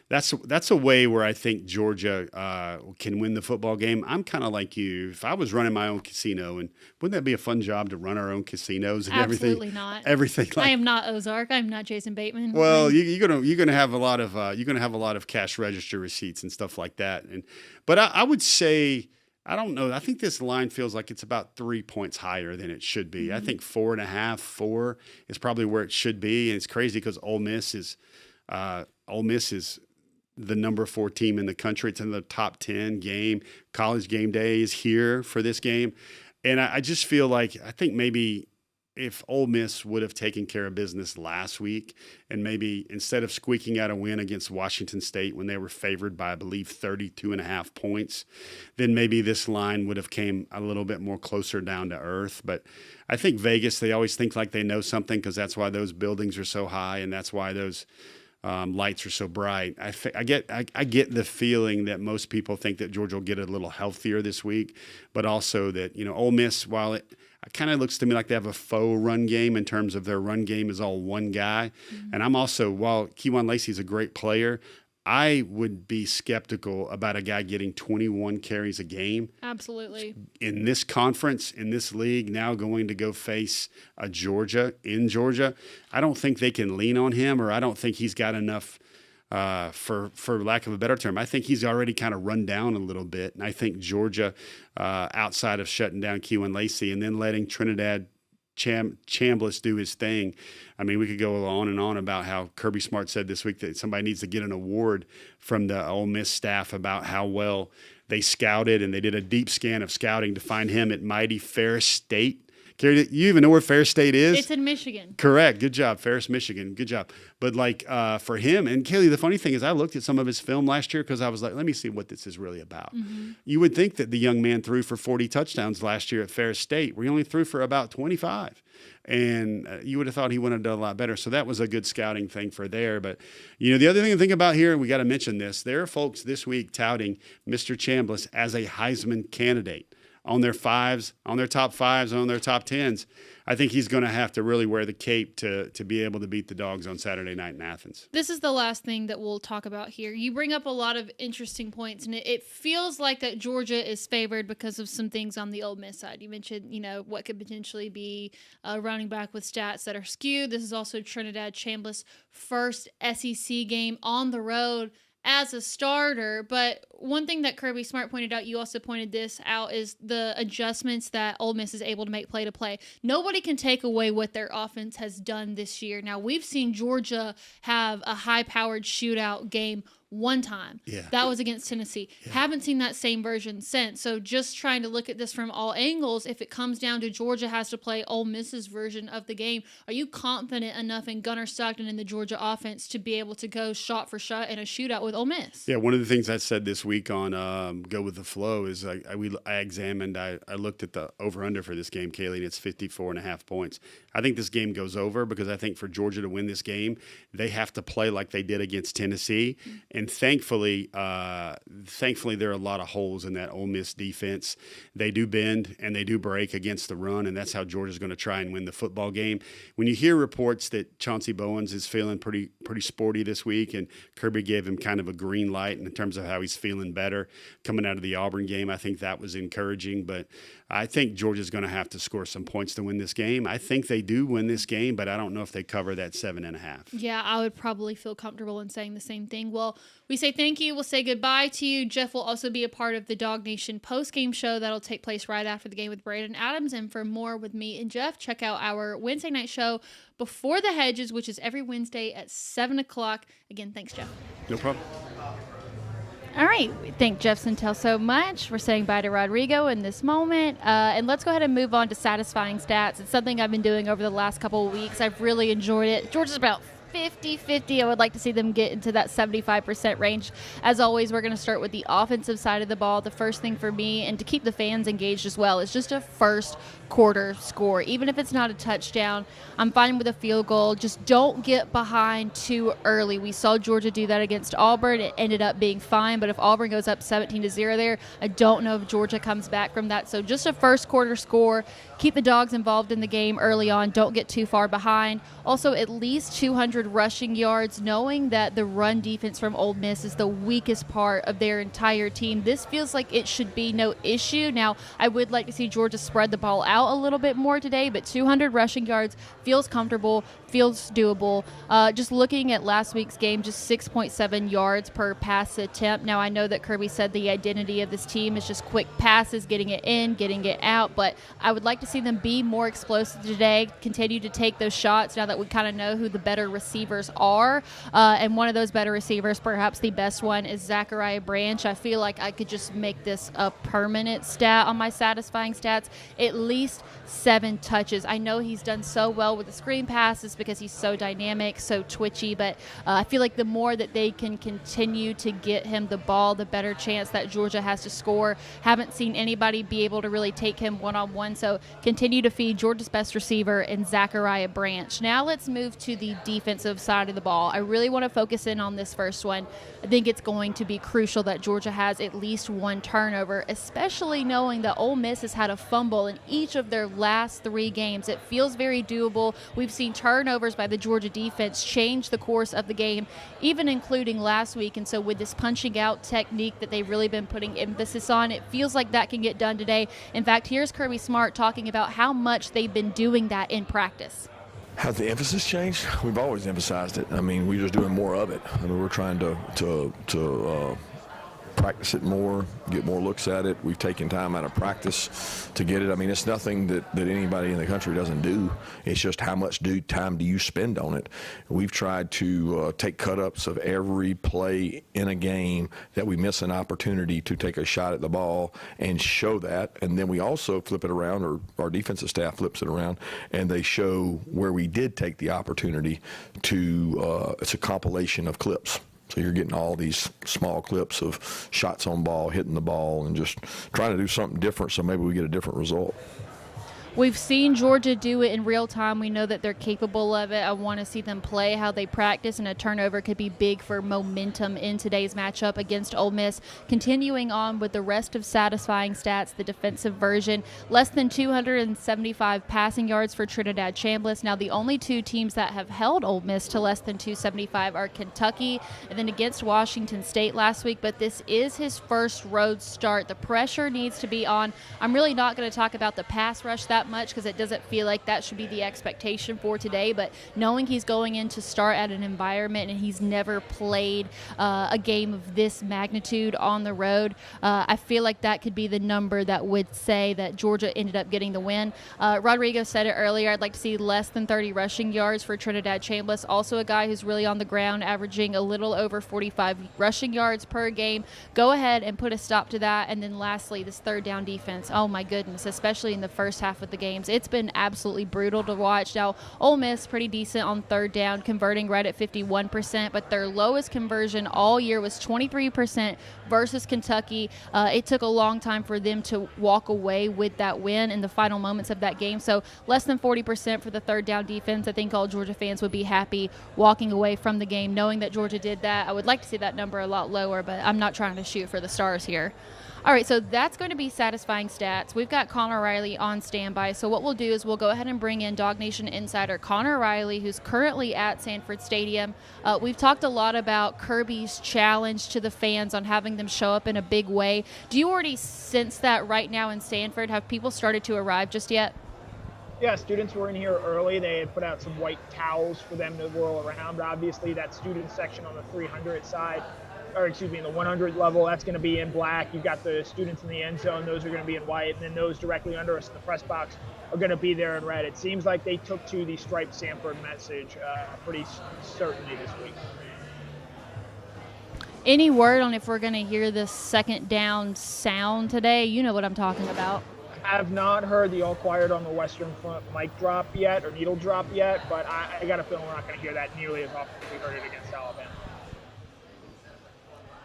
that's a way where I think Georgia can win the football game. I'm kind of like you. If I was running my own casino, and wouldn't that be a fun job to run our own casinos and everything? Absolutely not. Everything. I am not Ozark. I'm not Jason Bateman. Well, you're gonna have a lot of cash register receipts and stuff like that. But I would say, I don't know. I think this line feels like it's about 3 points higher than it should be. I think 4.5, 4 is probably where it should be. And it's crazy because Ole Miss is the number 4 team in the country. It's in the top 10 game. College Game Day is here for this game. And I just feel like, I think maybe if Ole Miss would have taken care of business last week, and maybe instead of squeaking out a win against Washington State when they were favored by, I believe, 32.5 points, then maybe this line would have came a little bit more closer down to earth. But I think Vegas, they always think like they know something, because that's why those buildings are so high, and that's why those lights are so bright. I get the feeling that most people think that Georgia will get a little healthier this week, but also that, Ole Miss, while it kind of looks to me like they have a faux run game in terms of their run game is all one guy. Mm-hmm. And I'm also, while Kewan Lacey's a great player, I would be skeptical about a guy getting 21 carries a game. Absolutely. In this conference, in this league, now going to go face Georgia in Georgia. I don't think they can lean on him, or I don't think he's got enough, for lack of a better term. I think he's already kind of run down a little bit. And I think Georgia, outside of shutting down Kewan Lacey and then letting Trinidad Chambliss do his thing. I mean, we could go on and on about how Kirby Smart said this week that somebody needs to get an award from the Ole Miss staff about how well they scouted, and they did a deep scan of scouting to find him at mighty Ferris State. You even know where Ferris State is? It's in Michigan. Correct. Good job, Ferris, Michigan. Good job. But for him, and Kaylee, the funny thing is I looked at some of his film last year because I was like, let me see what this is really about. Mm-hmm. You would think that the young man threw for 40 touchdowns last year at Ferris State, where he only threw for about 25. And you would have thought he would have done a lot better. So that was a good scouting thing for there. But, the other thing to think about here, and we got to mention this, there are folks this week touting Mr. Chambliss as a Heisman candidate. On their fives, on their top fives, on their top tens. I think he's going to have to really wear the cape to be able to beat the Dogs on Saturday night in Athens. This is the last thing that we'll talk about here. You bring up a lot of interesting points, and it feels like that Georgia is favored because of some things on the Ole Miss side. You mentioned, what could potentially be a running back with stats that are skewed. This is also Trinidad Chambliss' first SEC game on the road as a starter. But one thing that Kirby Smart pointed out, you also pointed this out, is the adjustments that Ole Miss is able to make play to play. Nobody can take away what their offense has done this year. Now, we've seen Georgia have a high-powered shootout game one time. Yeah. That was against Tennessee. Yeah. Haven't seen that same version since. So just trying to look at this from all angles, if it comes down to Georgia has to play Ole Miss's version of the game, are you confident enough in Gunnar Stockton and the Georgia offense to be able to go shot for shot in a shootout with Ole Miss? Yeah, one of the things I said this week on Go With The Flow is I looked at the over-under for this game, Kaylee, and it's 54.5 points. I think this game goes over because I think for Georgia to win this game, they have to play like they did against Tennessee. And thankfully, there are a lot of holes in that Ole Miss defense. They do bend and they do break against the run, and that's how Georgia's going to try and win the football game. When you hear reports that Chauncey Bowens is feeling pretty sporty this week, and Kirby gave him kind of a green light in terms of how he's feeling better coming out of the Auburn game, I think that was encouraging. But I think Georgia's going to have to score some points to win this game. I think they do win this game, but I don't know if they cover that 7.5. Yeah, I would probably feel comfortable in saying the same thing. Well, we say thank you. We'll say goodbye to you. Jeff will also be a part of the DawgNation post-game show that'll take place right after the game with Braden Adams. And for more with me and Jeff, check out our Wednesday night show Before the Hedges, which is every Wednesday at 7 o'clock. Again, thanks, Jeff. No problem. All right. We thank Jeff Sentell so much. We're saying bye to Rodrigo in this moment. And let's go ahead and move on to satisfying stats. It's something I've been doing over the last couple of weeks. I've really enjoyed it. Georgia's about 50-50. I would like to see them get into that 75% range. As always, we're going to start with the offensive side of the ball. The first thing for me, and to keep the fans engaged as well, is just a first quarter score. Even if it's not a touchdown, I'm fine with a field goal. Just don't get behind too early. We saw Georgia do that against Auburn. It ended up being fine, but if Auburn goes up 17-0 there, I don't know if Georgia comes back from that. So just a first quarter score. Keep the Dogs involved in the game early on. Don't get too far behind. Also, at least 200 rushing yards, knowing that the run defense from Ole Miss is the weakest part of their entire team. This feels like it should be no issue. Now, I would like to see Georgia spread the ball out a little bit more today, but 200 rushing yards feels comfortable, feels doable. Just looking at last week's game, just 6.7 yards per pass attempt. Now, I know that Kirby said the identity of this team is just quick passes, getting it in, getting it out, but I would like to see them be more explosive today, continue to take those shots now that we kind of know who the better receivers are. And one of those better receivers, perhaps the best one, is Zachariah Branch. I feel like I could just make this a permanent stat on my satisfying stats. At least 7 touches. I know he's done so well with the screen passes because he's so dynamic, so twitchy, but I feel like the more that they can continue to get him the ball, the better chance that Georgia has to score. Haven't seen anybody be able to really take him one-on-one, so continue to feed Georgia's best receiver in Zachariah Branch. Now let's move to the defensive side of the ball. I really want to focus in on this first one. I think it's going to be crucial that Georgia has at least 1 turnover, especially knowing that Ole Miss has had a fumble in each of their last 3 games. It feels very doable. We've seen turnovers by the Georgia defense change the course of the game, even including last week. And so with this punching out technique that they've really been putting emphasis on, it feels like that can get done today. In fact, here's Kirby Smart talking about how much they've been doing that in practice. Has the emphasis changed? We've always emphasized it. I mean, we're just doing more of it. I mean, we're trying to practice it more, get more looks at it. We've taken time out of practice to get it. I mean, it's nothing that anybody in the country doesn't do. It's just how much time do you spend on it. We've tried to take cut-ups of every play in a game that we miss an opportunity to take a shot at the ball and show that. And then we also flip it around, or our defensive staff flips it around, and they show where we did take the opportunity to, it's a compilation of clips. So you're getting all these small clips of shots on ball, hitting the ball, and just trying to do something different so maybe we get a different result. We've seen Georgia do it in real time. We know that they're capable of it. I want to see them play how they practice, and a turnover could be big for momentum in today's matchup against Ole Miss. Continuing on with the rest of satisfying stats, the defensive version, less than 275 passing yards for Trinidad Chambliss. Now, the only 2 teams that have held Ole Miss to less than 275 are Kentucky and then against Washington State last week, but this is his first road start. The pressure needs to be on. I'm really not going to talk about the pass rush that that much because it doesn't feel like that should be the expectation for today. But knowing he's going in to start at an environment and he's never played a game of this magnitude on the road, I feel like that could be the number that would say that Georgia ended up getting the win. Rodrigo said it earlier, I'd like to see less than 30 rushing yards for Trinidad Chambliss, also a guy who's really on the ground, averaging a little over 45 rushing yards per game. Go ahead and put a stop to that. And then lastly, this third down defense. Oh my goodness, especially in the first half of the games. It's been absolutely brutal to watch. Now, Ole Miss pretty decent on third down, converting right at 51%, but their lowest conversion all year was 23% versus Kentucky. It took a long time for them to walk away with that win in the final moments of that game. So less than 40% for the third down defense. I think all Georgia fans would be happy walking away from the game knowing that Georgia did that. I would like to see that number a lot lower, but I'm not trying to shoot for the stars here. All right, so that's going to be satisfying stats. We've got Connor Riley on standby. So what we'll do is we'll go ahead and bring in DawgNation insider Connor Riley, who's currently at Sanford Stadium. We've talked a lot about Kirby's challenge to the fans on having them show up in a big way. Do you already sense that right now in Sanford? Have people started to arrive just yet? Yeah, students were in here early. They had put out some white towels for them to whirl around. Obviously, that student section on the 300 side, or excuse me, in the 100 level, that's going to be in black. You've got the students in the end zone. Those are going to be in white. And then those directly under us in the press box are going to be there in red. It seems like they took to the striped Sanford message pretty certainly this week. Any word on if we're going to hear this second down sound today? You know what I'm talking about. Have not heard the all quiet on the Western Front mic drop yet, or needle drop yet, but I got a feeling we're not going to hear that nearly as often as we heard it against Alabama.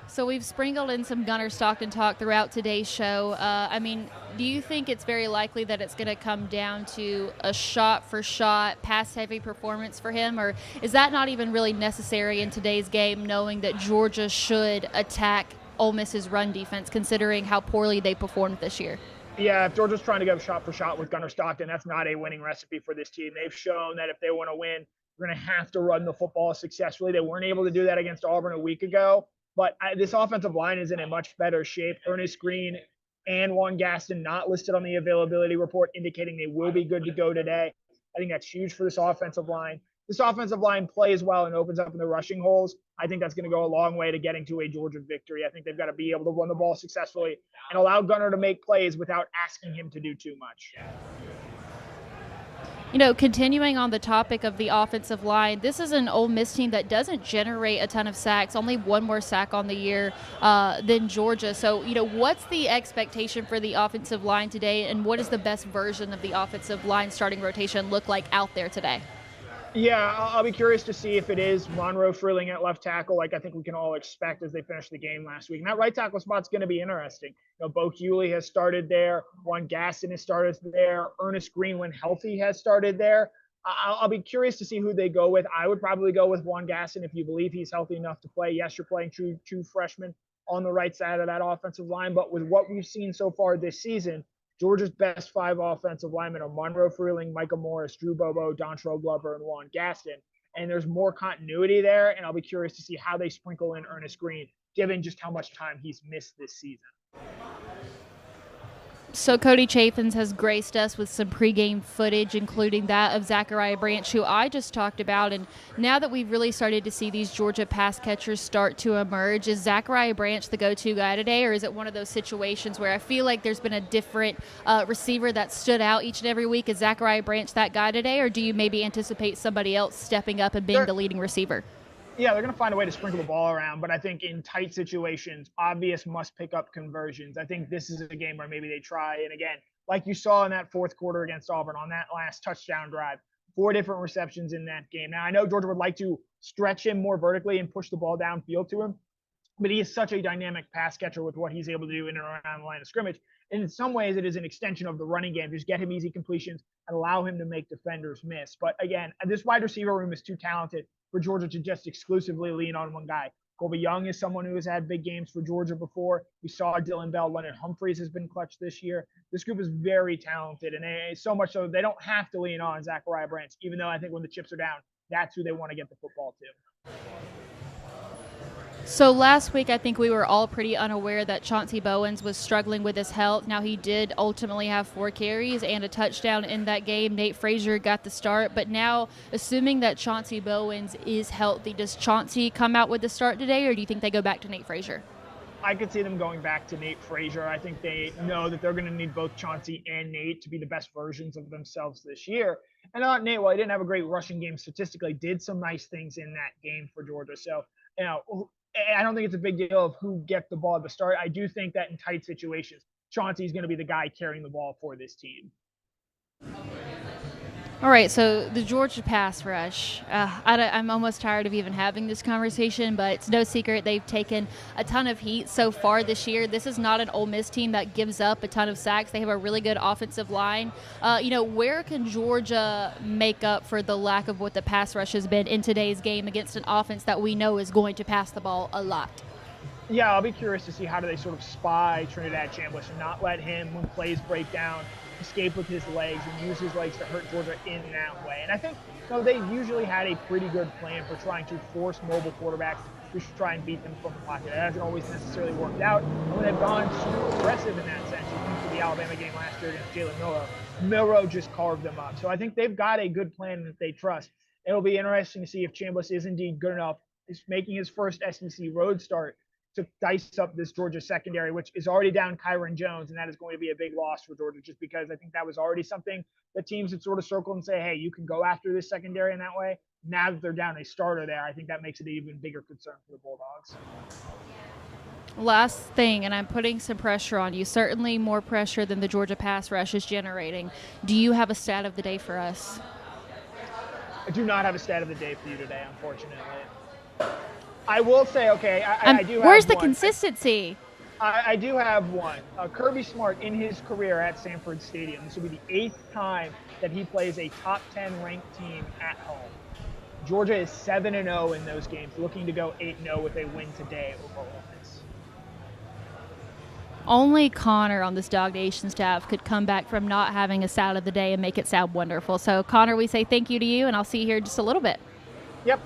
So we've sprinkled in some Gunnar Stockton talk throughout today's show. Do you think it's very likely that it's going to come down to a shot-for-shot, pass-heavy performance for him, or is that not even really necessary in today's game, knowing that Georgia should attack Ole Miss's run defense, considering how poorly they performed this year? Yeah, if Georgia's trying to go shot for shot with Gunnar Stockton, that's not a winning recipe for this team. They've shown that if they want to win, we're going to have to run the football successfully. They weren't able to do that against Auburn a week ago, but this offensive line is in a much better shape. Ernest Green and Juan Gaston not listed on the availability report, indicating they will be good to go today. I think that's huge for this offensive line. This offensive line plays well and opens up in the rushing holes. I think that's going to go a long way to getting to a Georgia victory. I think they've got to be able to run the ball successfully and allow Gunnar to make plays without asking him to do too much. You know, continuing on the topic of the offensive line, this is an Ole Miss team that doesn't generate a ton of sacks, only one more sack on the year than Georgia. So, what's the expectation for the offensive line today, and what does the best version of the offensive line starting rotation look like out there today? Yeah, I'll be curious to see if it is Monroe Freeling at left tackle, like I think we can all expect as they finish the game last week. And that right tackle spot's going to be interesting. Bo Hewley has started there. Juan Gaston has started there. Ernest Green, when healthy, has started there. I'll be curious to see who they go with. I would probably go with Juan Gaston if you believe he's healthy enough to play. Yes, you're playing two freshmen on the right side of that offensive line. But with what we've seen so far this season, Georgia's best five offensive linemen are Monroe Freeling, Micah Morris, Drew Bobo, Dontrell Glover, and Juan Gaston. And there's more continuity there, and I'll be curious to see how they sprinkle in Ernest Green, given just how much time he's missed this season. So Cody Chaffins has graced us with some pregame footage, including that of Zachariah Branch, who I just talked about. And now that we've really started to see these Georgia pass catchers start to emerge, is Zachariah Branch the go-to guy today, or is it one of those situations where I feel like there's been a different receiver that stood out each and every week? Is Zachariah Branch that guy today, or do you maybe anticipate somebody else stepping up and being the leading receiver? Yeah, they're going to find a way to sprinkle the ball around, but I think in tight situations, obvious must pick up conversions. I think this is a game where maybe they try. And again, like you saw in that fourth quarter against Auburn on that last touchdown drive, 4 different receptions in that game. Now, I know Georgia would like to stretch him more vertically and push the ball downfield to him, but he is such a dynamic pass catcher with what he's able to do in and around the line of scrimmage. And in some ways, it is an extension of the running game. Just get him easy completions and allow him to make defenders miss. But again, this wide receiver room is too talented for Georgia to just exclusively lean on one guy. Colby Young is someone who has had big games for Georgia before. We saw Dylan Bell. Leonard Humphreys has been clutch this year. This group is very talented, and so much so they don't have to lean on Zachariah Branch, even though I think when the chips are down, that's who they want to get the football to. So last week, I think we were all pretty unaware that Chauncey Bowens was struggling with his health. Now, he did ultimately have 4 carries and a touchdown in that game. Nate Frazier got the start. But now, assuming that Chauncey Bowens is healthy, does Chauncey come out with the start today, or do you think they go back to Nate Frazier? I could see them going back to Nate Frazier. I think they know that they're going to need both Chauncey and Nate to be the best versions of themselves this year. And I thought Nate, while he didn't have a great rushing game statistically, did some nice things in that game for Georgia. So, I don't think it's a big deal of who gets the ball at the start. I do think that in tight situations, Chauncey's going to be the guy carrying the ball for this team. All right, so the Georgia pass rush, I'm almost tired of even having this conversation, but it's no secret they've taken a ton of heat so far this year. This is not an Ole Miss team that gives up a ton of sacks. They have a really good offensive line. Where can Georgia make up for the lack of what the pass rush has been in today's game against an offense that we know is going to pass the ball a lot? Yeah, I'll be curious to see how do they sort of spy Trinidad Chambliss and not let him, when plays break down, escape with his legs and use his legs to hurt Georgia in that way. And I think they usually had a pretty good plan for trying to force mobile quarterbacks to try and beat them from the pocket. It hasn't always necessarily worked out. And when they've gone super aggressive in that sense, you think to the Alabama game last year against Jalen Milroe just carved them up. So I think they've got a good plan that they trust. It'll be interesting to see if Chambliss is indeed good enough. He's making his first SEC road start to dice up this Georgia secondary, which is already down Kyron Jones, and that is going to be a big loss for Georgia just because I think that was already something that teams had sort of circled and say, hey, you can go after this secondary in that way. Now that they're down a starter there, I think that makes it an even bigger concern for the Bulldogs. Last thing, and I'm putting some pressure on you, certainly more pressure than the Georgia pass rush is generating. Do you have a stat of the day for us? I do not have a stat of the day for you today, unfortunately. I will say, okay, I do have where's the one. consistency? I do have one. Kirby Smart, in his career at Sanford Stadium, this will be the 8th time that he plays a top 10 ranked team at home. Georgia is 7-0 in those games, looking to go 8-0 with a win today over Ole Miss. Only Connor on this DawgNation staff could come back from not having a stat of the day and make it sound wonderful. So, Connor, we say thank you to you, and I'll see you here in just a little bit. Yep.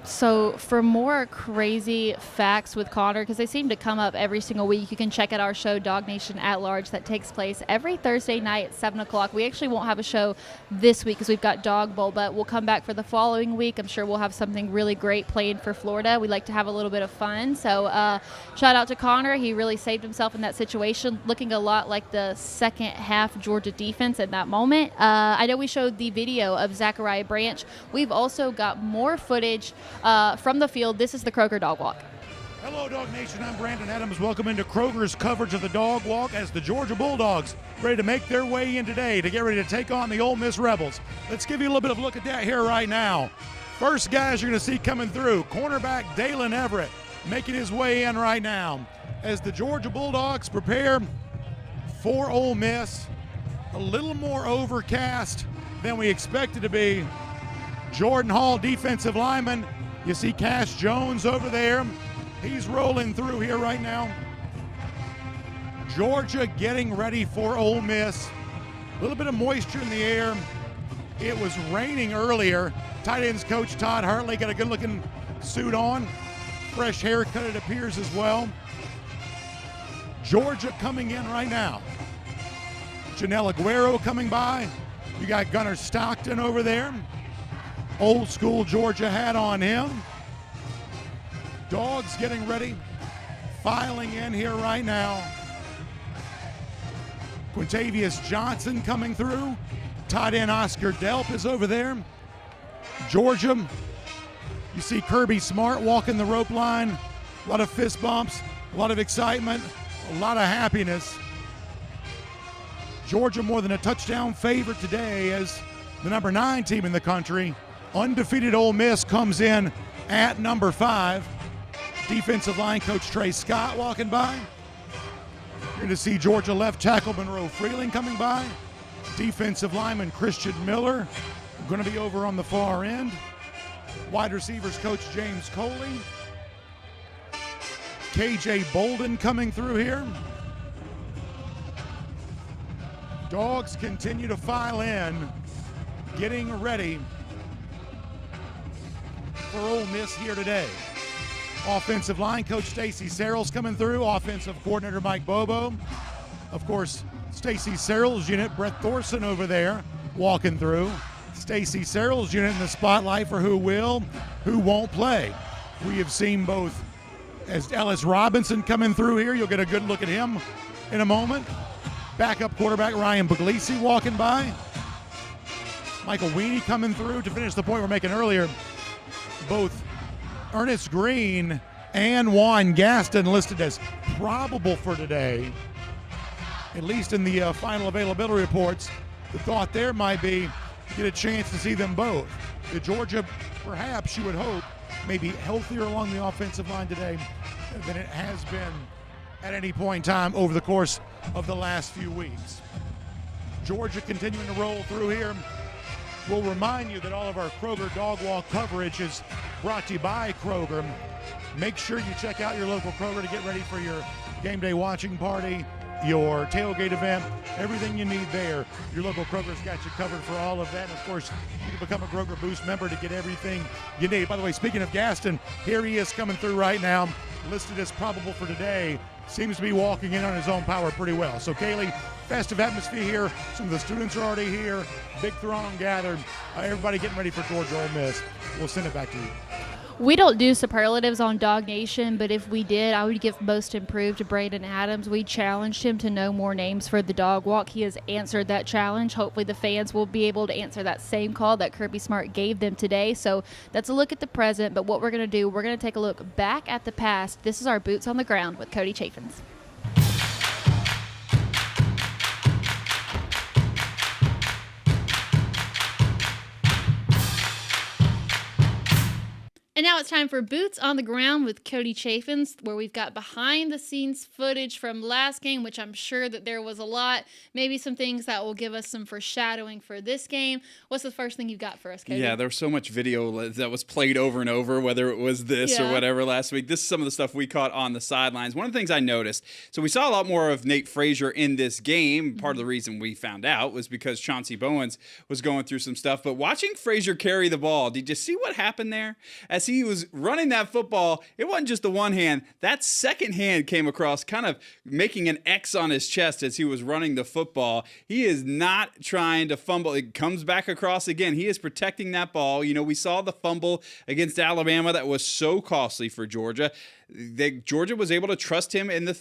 So for more crazy facts with Connor, because they seem to come up every single week, you can check out our show, DawgNation at Large, that takes place every Thursday night at 7 o'clock. We actually won't have a show this week because we've got Dog Bowl, but we'll come back for the following week. I'm sure we'll have something really great played for Florida. We like to have a little bit of fun. So shout out to Connor. He really saved himself in that situation, looking a lot like the second half Georgia defense at that moment. I know we showed the video of Zachariah Branch. We've also got more footage from the field. This is the Kroger Dog Walk. Hello, Dog Nation. I'm Brandon Adams. Welcome into Kroger's coverage of the Dog Walk as the Georgia Bulldogs ready to make their way in today to get ready to take on the Ole Miss Rebels. Let's give you a little bit of a look at that here right now. First guys you're going to see coming through, cornerback Dalen Everett making his way in right now as the Georgia Bulldogs prepare for Ole Miss. A little more overcast than we expected to be. Jordan Hall, defensive lineman. You see Cash Jones over there. He's rolling through here right now. Georgia getting ready for Ole Miss. A little bit of moisture in the air. It was raining earlier. Tight ends coach Todd Hartley got a good-looking suit on. Fresh haircut, it appears, as well. Georgia coming in right now. Janelle Aguero coming by. You got Gunnar Stockton over there. Old school Georgia hat on him. Dogs getting ready, filing in here right now. Quintavious Johnson coming through. Tight end Oscar Delp is over there. Georgia, you see Kirby Smart walking the rope line. A lot of fist bumps, a lot of excitement, a lot of happiness. Georgia more than a touchdown favorite today as the number 9 team in the country. Undefeated Ole Miss comes in at number 5. Defensive line coach Trey Scott walking by. You're going to see Georgia left tackle Monroe Freeling coming by. Defensive lineman Christian Miller going to be over on the far end. Wide receivers coach James Coley. KJ Bolden coming through here. Dogs continue to file in, getting ready for Ole Miss here today. Offensive line coach Stacey Searles coming through. Offensive coordinator Mike Bobo. Of course, Stacey Searles' unit, Brett Thorson over there walking through. Stacey Searles' unit in the spotlight for who will, who won't play. We have seen both as Ellis Robinson coming through here. You'll get a good look at him in a moment. Backup quarterback Ryan Puglisi walking by. Michael Weenie coming through to finish the point we're making earlier. Both Ernest Green and Juan Gaston listed as probable for today, at least in the final availability reports. The thought there might be get a chance to see them both. The Georgia, perhaps you would hope, may be healthier along the offensive line today than it has been at any point in time over the course of the last few weeks. Georgia continuing to roll through here. We'll remind you that all of our Kroger Dog Walk coverage is brought to you by Kroger. Make sure you check out your local Kroger to get ready for your game day watching party, your tailgate event, everything you need there. Your local Kroger's got you covered for all of that. And of course, you can become a Kroger Boost member to get everything you need. By the way, speaking of Gaston, here he is coming through right now, listed as probable for today. Seems to be walking in on his own power pretty well. So, Kaylee, festive atmosphere here. Some of the students are already here. Big throng gathered. Everybody getting ready for Georgia Ole Miss. We'll send it back to you. We don't do superlatives on DawgNation, but if we did, I would give most improved to Braden Adams. We challenged him to know more names for the dog walk. He has answered that challenge. Hopefully the fans will be able to answer that same call that Kirby Smart gave them today. So that's a look at the present, but what we're going to do, we're going to take a look back at the past. This is our Boots on the Ground with Cody Chaffins. And now it's time for Boots on the Ground with Cody Chaffins, where we've got behind-the-scenes footage from last game, which I'm sure that there was a lot. Maybe some things that will give us some foreshadowing for this game. What's the first thing you've got for us, Cody? Yeah, there was so much video that was played over and over, whether it was this or whatever last week. This is some of the stuff we caught on the sidelines. One of the things I noticed, so we saw a lot more of Nate Frazier in this game. Part of the reason we found out was because Chauncey Bowens was going through some stuff. But watching Frazier carry the ball, did you see what happened there? As he was running that football, it wasn't just the one hand. That second hand came across, kind of making an X on his chest as he was running the football. He is not trying to fumble. It comes back across again. He is protecting that ball. You know, we saw the fumble against Alabama that was so costly for Georgia. Georgia was able to trust him in the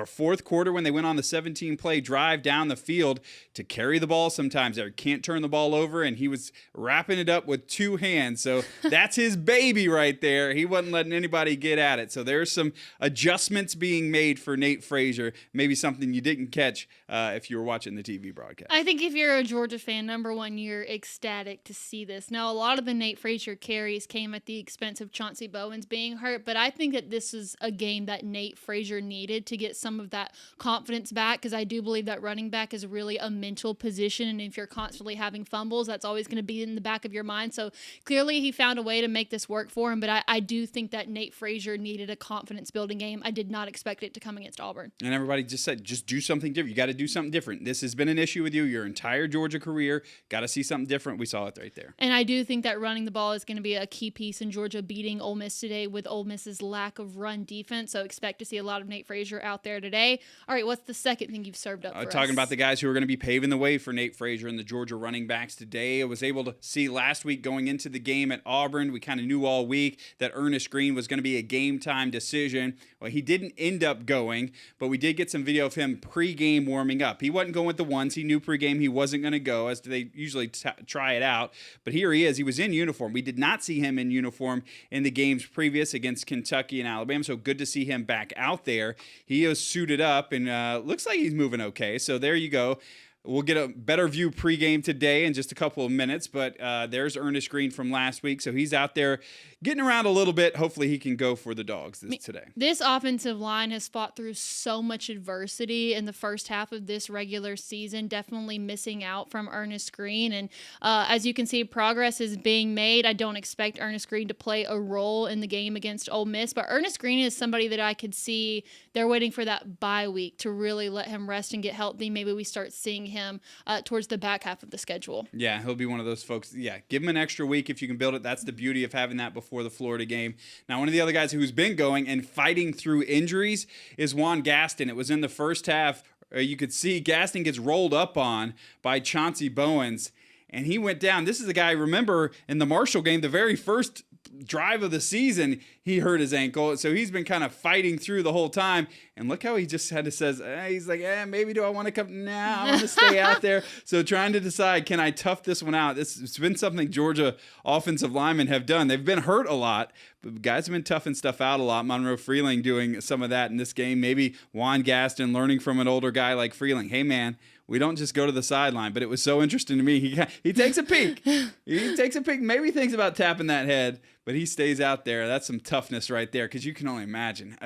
fourth quarter when they went on the 17-play drive down the field to carry the ball sometimes. They can't turn the ball over, and he was wrapping it up with two hands. So that's his baby right there. He wasn't letting anybody get at it. So there's some adjustments being made for Nate Frazier, maybe something you didn't catch if you were watching the TV broadcast. I think if you're a Georgia fan, number one, you're ecstatic to see this. Now, a lot of the Nate Frazier carries came at the expense of Chauncey Bowens being hurt, but I think that this is a game that Nate Frazier needed to get some of that confidence back, because I do believe that running back is really a mental position, and if you're constantly having fumbles, that's always going to be in the back of your mind. So clearly he found a way to make this work for him, but I do think that Nate Frazier needed a confidence-building game. I did not expect it to come against Auburn. And everybody just said, just do something different. You got to do something different. This has been an issue with you your entire Georgia career. Got to see something different. We saw it right there. And I do think that running the ball is going to be a key piece in Georgia beating Ole Miss today with Ole Miss's lack of run defense. So expect to see a lot of Nate Frazier out there today. All right, what's the second thing you've served up for us? Talking about the guys who are going to be paving the way for Nate Frazier and the Georgia running backs today. I was able to see last week going into the game at Auburn, we kind of knew all week that Ernest Green was going to be a game-time decision. Well, he didn't end up going, but we did get some video of him pre-game warming up. He wasn't going with the ones. He knew pre-game he wasn't going to go, as they usually try it out. But here he is. He was in uniform. We did not see him in uniform in the games previous against Kentucky and Alabama, so good to see him back out there. He is suited up and looks like he's moving okay. So there you go. We'll get a better view pregame today in just a couple of minutes, but there's Ernest Green from last week. So he's out there getting around a little bit. Hopefully he can go for the Dogs today. This offensive line has fought through so much adversity in the first half of this regular season, definitely missing out from Ernest Green. And as you can see, progress is being made. I don't expect Ernest Green to play a role in the game against Ole Miss, but Ernest Green is somebody that I could see they're waiting for that bye week to really let him rest and get healthy. Maybe we start seeing him towards the back half of the schedule. Yeah, he'll be one of those folks. Yeah, give him an extra week if you can build it. That's the beauty of having that before the Florida game. Now, one of the other guys who's been going and fighting through injuries is Juan Gaston. It was in the first half. You could see Gaston gets rolled up on by Chauncey Bowens, and he went down. This is a guy, remember, in the Marshall game, the very first drive of the season, he hurt his ankle. So he's been kind of fighting through the whole time. And look how he just had to says, he's like, maybe do I want to come? Nah, I'm going to stay out there. So trying to decide, can I tough this one out? It's been something Georgia offensive linemen have done. They've been hurt a lot, but guys have been toughing stuff out a lot. Monroe Freeling doing some of that in this game. Maybe Juan Gaston learning from an older guy like Freeling. Hey, man, we don't just go to the sideline. But it was so interesting to me. He takes a peek. He takes a peek. Maybe thinks about tapping that head, but he stays out there. That's some toughness right there, because you can only imagine.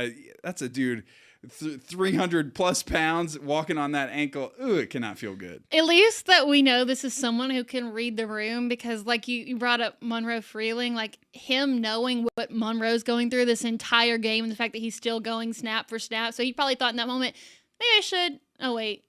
That's a dude, 300-plus pounds, walking on that ankle. Ooh, it cannot feel good. At least that we know this is someone who can read the room, because like you brought up Monroe Freeling, like him knowing what Monroe's going through this entire game and the fact that he's still going snap for snap. So he probably thought in that moment, maybe I should. Oh, wait.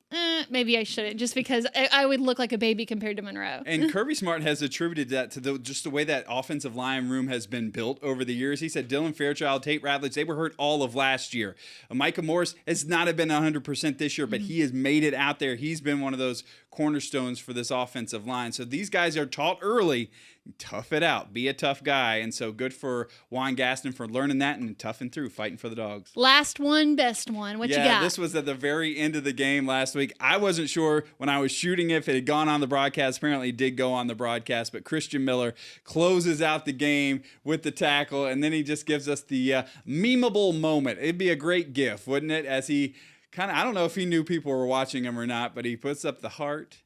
Maybe I shouldn't, just because I would look like a baby compared to Monroe. And Kirby Smart has attributed that to just the way that offensive line room has been built over the years. He said Dylan Fairchild, Tate Ratledge, they were hurt all of last year. Micah Morris has not been 100% this year, but he has made it out there. He's been one of those cornerstones for this offensive line. So these guys are taught early, tough it out, be a tough guy. And so good for Juan Gaston for learning that and toughing through, fighting for the Dogs. Last one, best one. What you got? Yeah, this was at the very end of the game last week. I wasn't sure when I was shooting if it had gone on the broadcast. Apparently it did go on the broadcast, but Christian Miller closes out the game with the tackle, and then he just gives us the memeable moment. It'd be a great gif, wouldn't it? As he kind of, I don't know if he knew people were watching him or not, but he puts up the heart,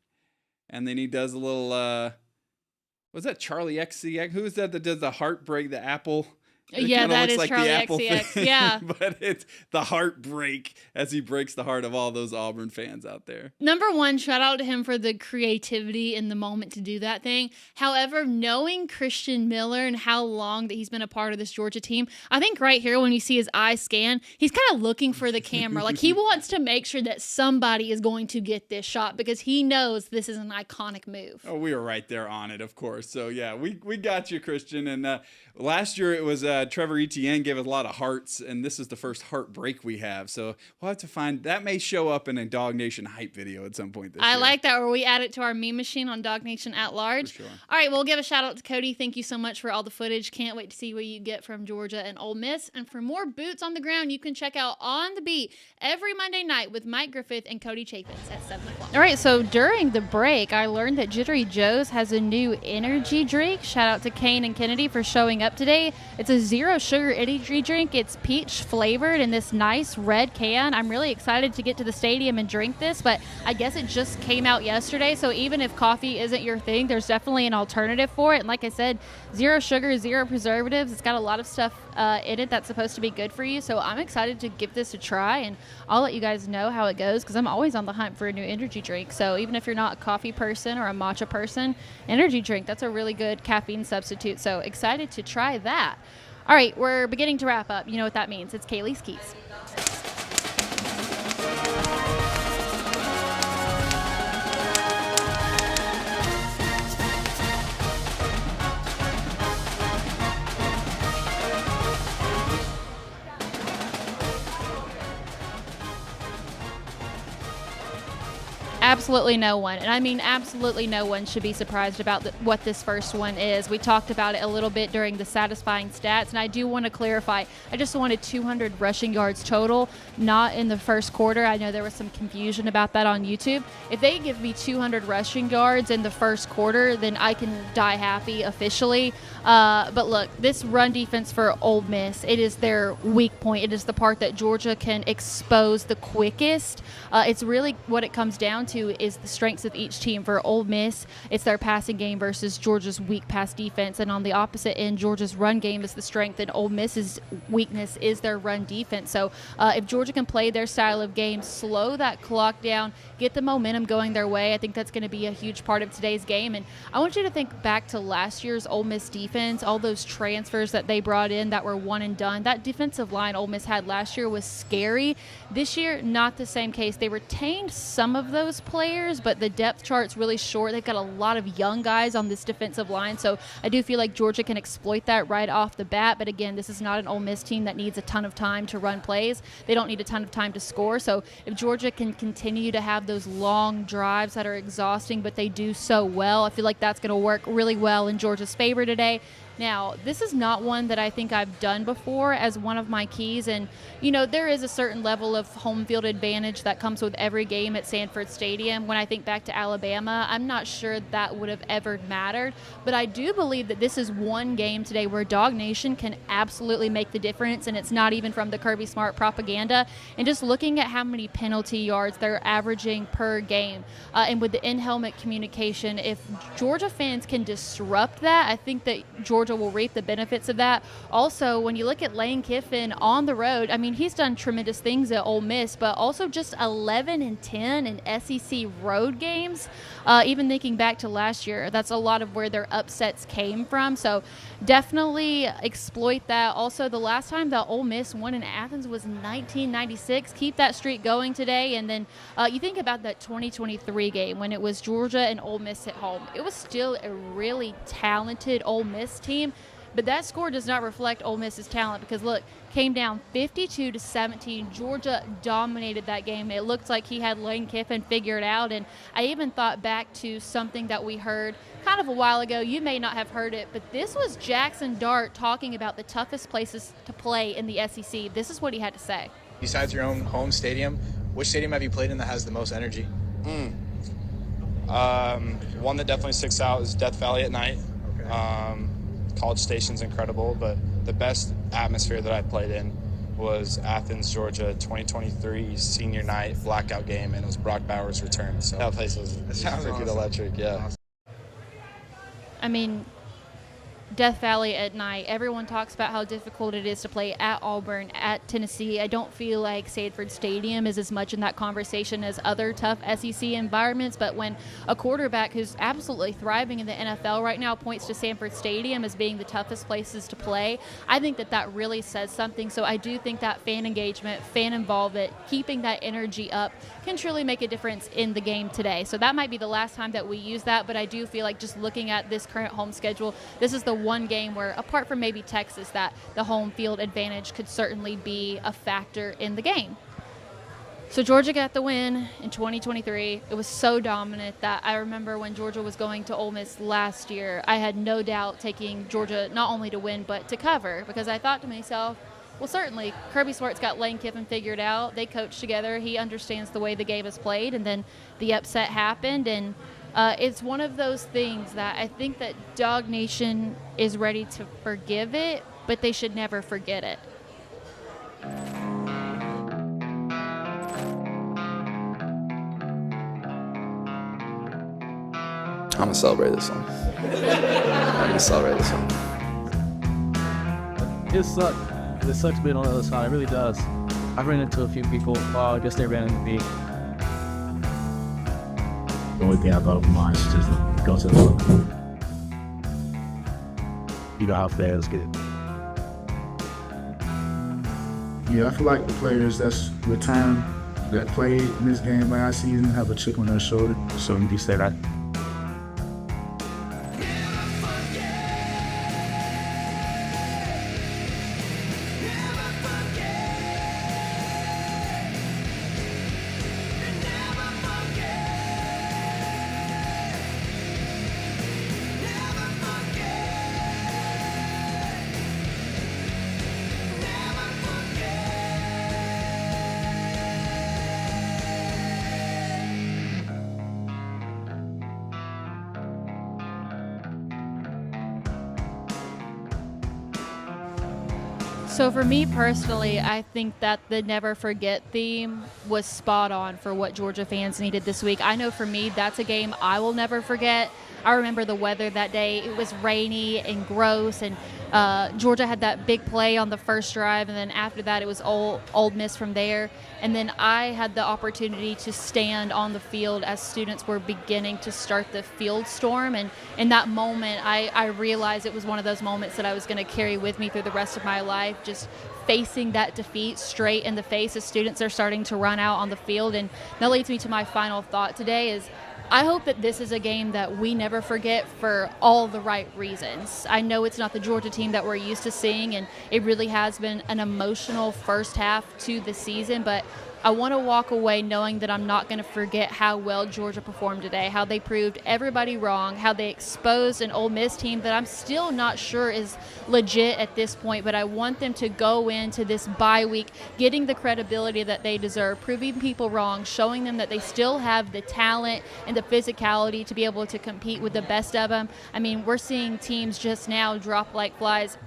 and then he does a little, was that Charlie XCX? Who is that does the heartbreak, the apple? Yeah, that is like Charlie XCX. Yeah. But it's the heartbreak as he breaks the heart of all those Auburn fans out there. Number one, shout out to him for the creativity in the moment to do that thing. However, knowing Christian Miller and how long that he's been a part of this Georgia team, I think right here when you see his eye scan, he's kind of looking for the camera. Like he wants to make sure that somebody is going to get this shot because he knows this is an iconic move. Oh, we were right there on it, of course. So, yeah, we got you, Christian. And last year it was Trevor Etienne gave us a lot of hearts, and this is the first heartbreak we have. So we'll have to find that. May show up in a DawgNation hype video at some point this year. I like that, where we add it to our meme machine on DawgNation at large. For sure. All right, we'll give a shout out to Cody. Thank you so much for all the footage. Can't wait to see what you get from Georgia and Ole Miss. And for more boots on the ground, you can check out On the Beat every Monday night with Mike Griffith and Cody Chaffetz at 7 o'clock. All right, so during the break, I learned that Jittery Joes has a new energy drink. Shout out to Kane and Kennedy for showing up today. It's a zero sugar energy drink. It's peach flavored in this nice red can. I'm really excited to get to the stadium and drink this, but I guess it just came out yesterday, so even if coffee isn't your thing, there's definitely an alternative for it. And like I said, zero sugar, zero preservatives. It's got a lot of stuff in it that's supposed to be good for you, so I'm excited to give this a try, and I'll let you guys know how it goes because I'm always on the hunt for a new energy drink. So even if you're not a coffee person or a matcha person, energy drink, that's a really good caffeine substitute, so excited to try that. All right, we're beginning to wrap up. You know what that means. It's Kaylee's Keys. Absolutely no one, and I mean absolutely no one, should be surprised about what this first one is. We talked about it a little bit during the satisfying stats, and I do want to clarify, I just wanted 200 rushing yards total, not in the first quarter. I know there was some confusion about that on YouTube. If they give me 200 rushing yards in the first quarter, then I can die happy officially. But look, this run defense for Ole Miss, it is their weak point. It is the part that Georgia can expose the quickest. It's really what it comes down to is the strengths of each team. For Ole Miss, it's their passing game versus Georgia's weak pass defense. And on the opposite end, Georgia's run game is the strength, and Ole Miss's weakness is their run defense. So if Georgia can play their style of game, slow that clock down, get the momentum going their way, I think that's going to be a huge part of today's game. And I want you to think back to last year's Ole Miss defense, all those transfers that they brought in that were one and done. That defensive line Ole Miss had last year was scary. This year, not the same case. they retained some of those players, but the depth chart's really short. They've got a lot of young guys on this defensive line, so I do feel like Georgia can exploit that right off the bat. But again, this is not an Ole Miss team that needs a ton of time to run plays. They don't need a ton of time to score. So if Georgia can continue to have those long drives that are exhausting, but they do so well, I feel like that's going to work really well in Georgia's favor today. Now, this is not one that I think I've done before as one of my keys. And, there is a certain level of home field advantage that comes with every game at Sanford Stadium. When I think back to Alabama, I'm not sure that would have ever mattered. But I do believe that this is one game today where DawgNation can absolutely make the difference. And it's not even from the Kirby Smart propaganda. And just looking at how many penalty yards they're averaging per game. And with the in-helmet communication, if Georgia fans can disrupt that, I think that Georgia will reap the benefits of that. Also, when you look at Lane Kiffin on the road, I mean, he's done tremendous things at Ole Miss, but also just 11-10 in SEC road games. Even thinking back to last year, that's a lot of where their upsets came from. So definitely exploit that. Also, the last time that Ole Miss won in Athens was 1996. Keep that streak going today. And then you think about that 2023 game when it was Georgia and Ole Miss at home. It was still a really talented Ole Miss team. But that score does not reflect Ole Miss's talent because, look, came down 52-17. Georgia dominated that game. It looked like he had Lane Kiffin figured out. And I even thought back to something that we heard kind of a while ago. You may not have heard it, but this was Jackson Dart talking about the toughest places to play in the SEC. This is what he had to say. Besides your own home stadium, which stadium have you played in that has the most energy? One that definitely sticks out is Death Valley at night. Okay. College Station's incredible, but the best atmosphere that I played in was Athens, Georgia, 2023 senior night blackout game, and it was Brock Bowers' return. So that place was freaking electric, yeah. I mean, Death Valley at night, everyone talks about how difficult it is to play at Auburn, at Tennessee. I don't feel like Sanford Stadium is as much in that conversation as other tough SEC environments, but when a quarterback who's absolutely thriving in the NFL right now points to Sanford Stadium as being the toughest places to play, I think that that really says something. So I do think that fan engagement, fan involvement, keeping that energy up can truly make a difference in the game today. So that might be the last time that we use that, but I do feel like just looking at this current home schedule, this is the one game where, apart from maybe Texas, that the home field advantage could certainly be a factor in the game. So Georgia got the win in 2023. It was so dominant that I remember when Georgia was going to Ole Miss last year, I had no doubt taking Georgia not only to win but to cover, because I thought to myself, well, certainly Kirby Smart's got Lane Kiffin figured out. They coach together. He understands the way the game is played, and then the upset happened, and it's one of those things that I think that DawgNation is ready to forgive it, but they should never forget it. I'm going to celebrate this one. It sucks. It sucks being on the other side. It really does. I ran into a few people. I guess they ran into me. The only thing I thought of mine is just go to the book. You know how fans get. Yeah, I feel like the players that's returned that played in this game last season have a chip on their shoulder. So you say that. So for me personally, I think that the Never Forget theme was spot on for what Georgia fans needed this week. I know for me, that's a game I will never forget. I remember the weather that day. It was rainy and gross, and Georgia had that big play on the first drive, and then after that it was Ole Miss from there. And then I had the opportunity to stand on the field as students were beginning to start the field storm, and in that moment I realized it was one of those moments that I was going to carry with me through the rest of my life, just facing that defeat straight in the face as students are starting to run out on the field. And that leads me to my final thought today is I hope that this is a game that we never forget for all the right reasons. I know it's not the Georgia team that we're used to seeing, and it really has been an emotional first half to the season, but I want to walk away knowing that I'm not going to forget how well Georgia performed today, how they proved everybody wrong, how they exposed an Ole Miss team that I'm still not sure is legit at this point, but I want them to go into this bye week getting the credibility that they deserve, proving people wrong, showing them that they still have the talent and the physicality to be able to compete with the best of them. I mean, we're seeing teams just now drop like flies.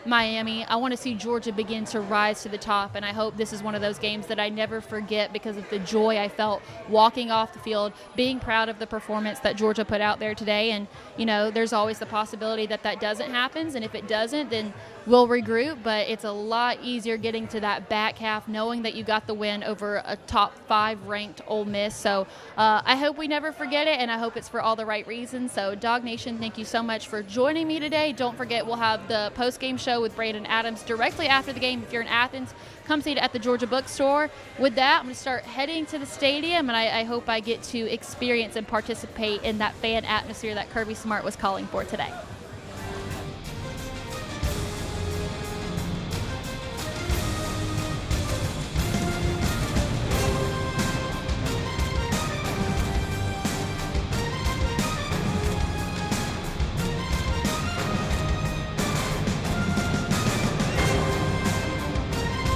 Miami. I want to see Georgia begin to rise to the top, and I hope this is one of those games that I never forget because of the joy I felt walking off the field, being proud of the performance that Georgia put out there today. And, you know, there's always the possibility that that doesn't happen, and if it doesn't, then we'll regroup, but it's a lot easier getting to that back half knowing that you got the win over a top 5 ranked Ole Miss. So I hope we never forget it, and I hope it's for all the right reasons. So DawgNation, thank you so much for joining me today. Don't forget, we'll have the post-game show with Brandon Adams directly after the game. If you're in Athens, come see it at the Georgia Bookstore. With that, I'm going to start heading to the stadium, and I hope I get to experience and participate in that fan atmosphere that Kirby Smart was calling for today.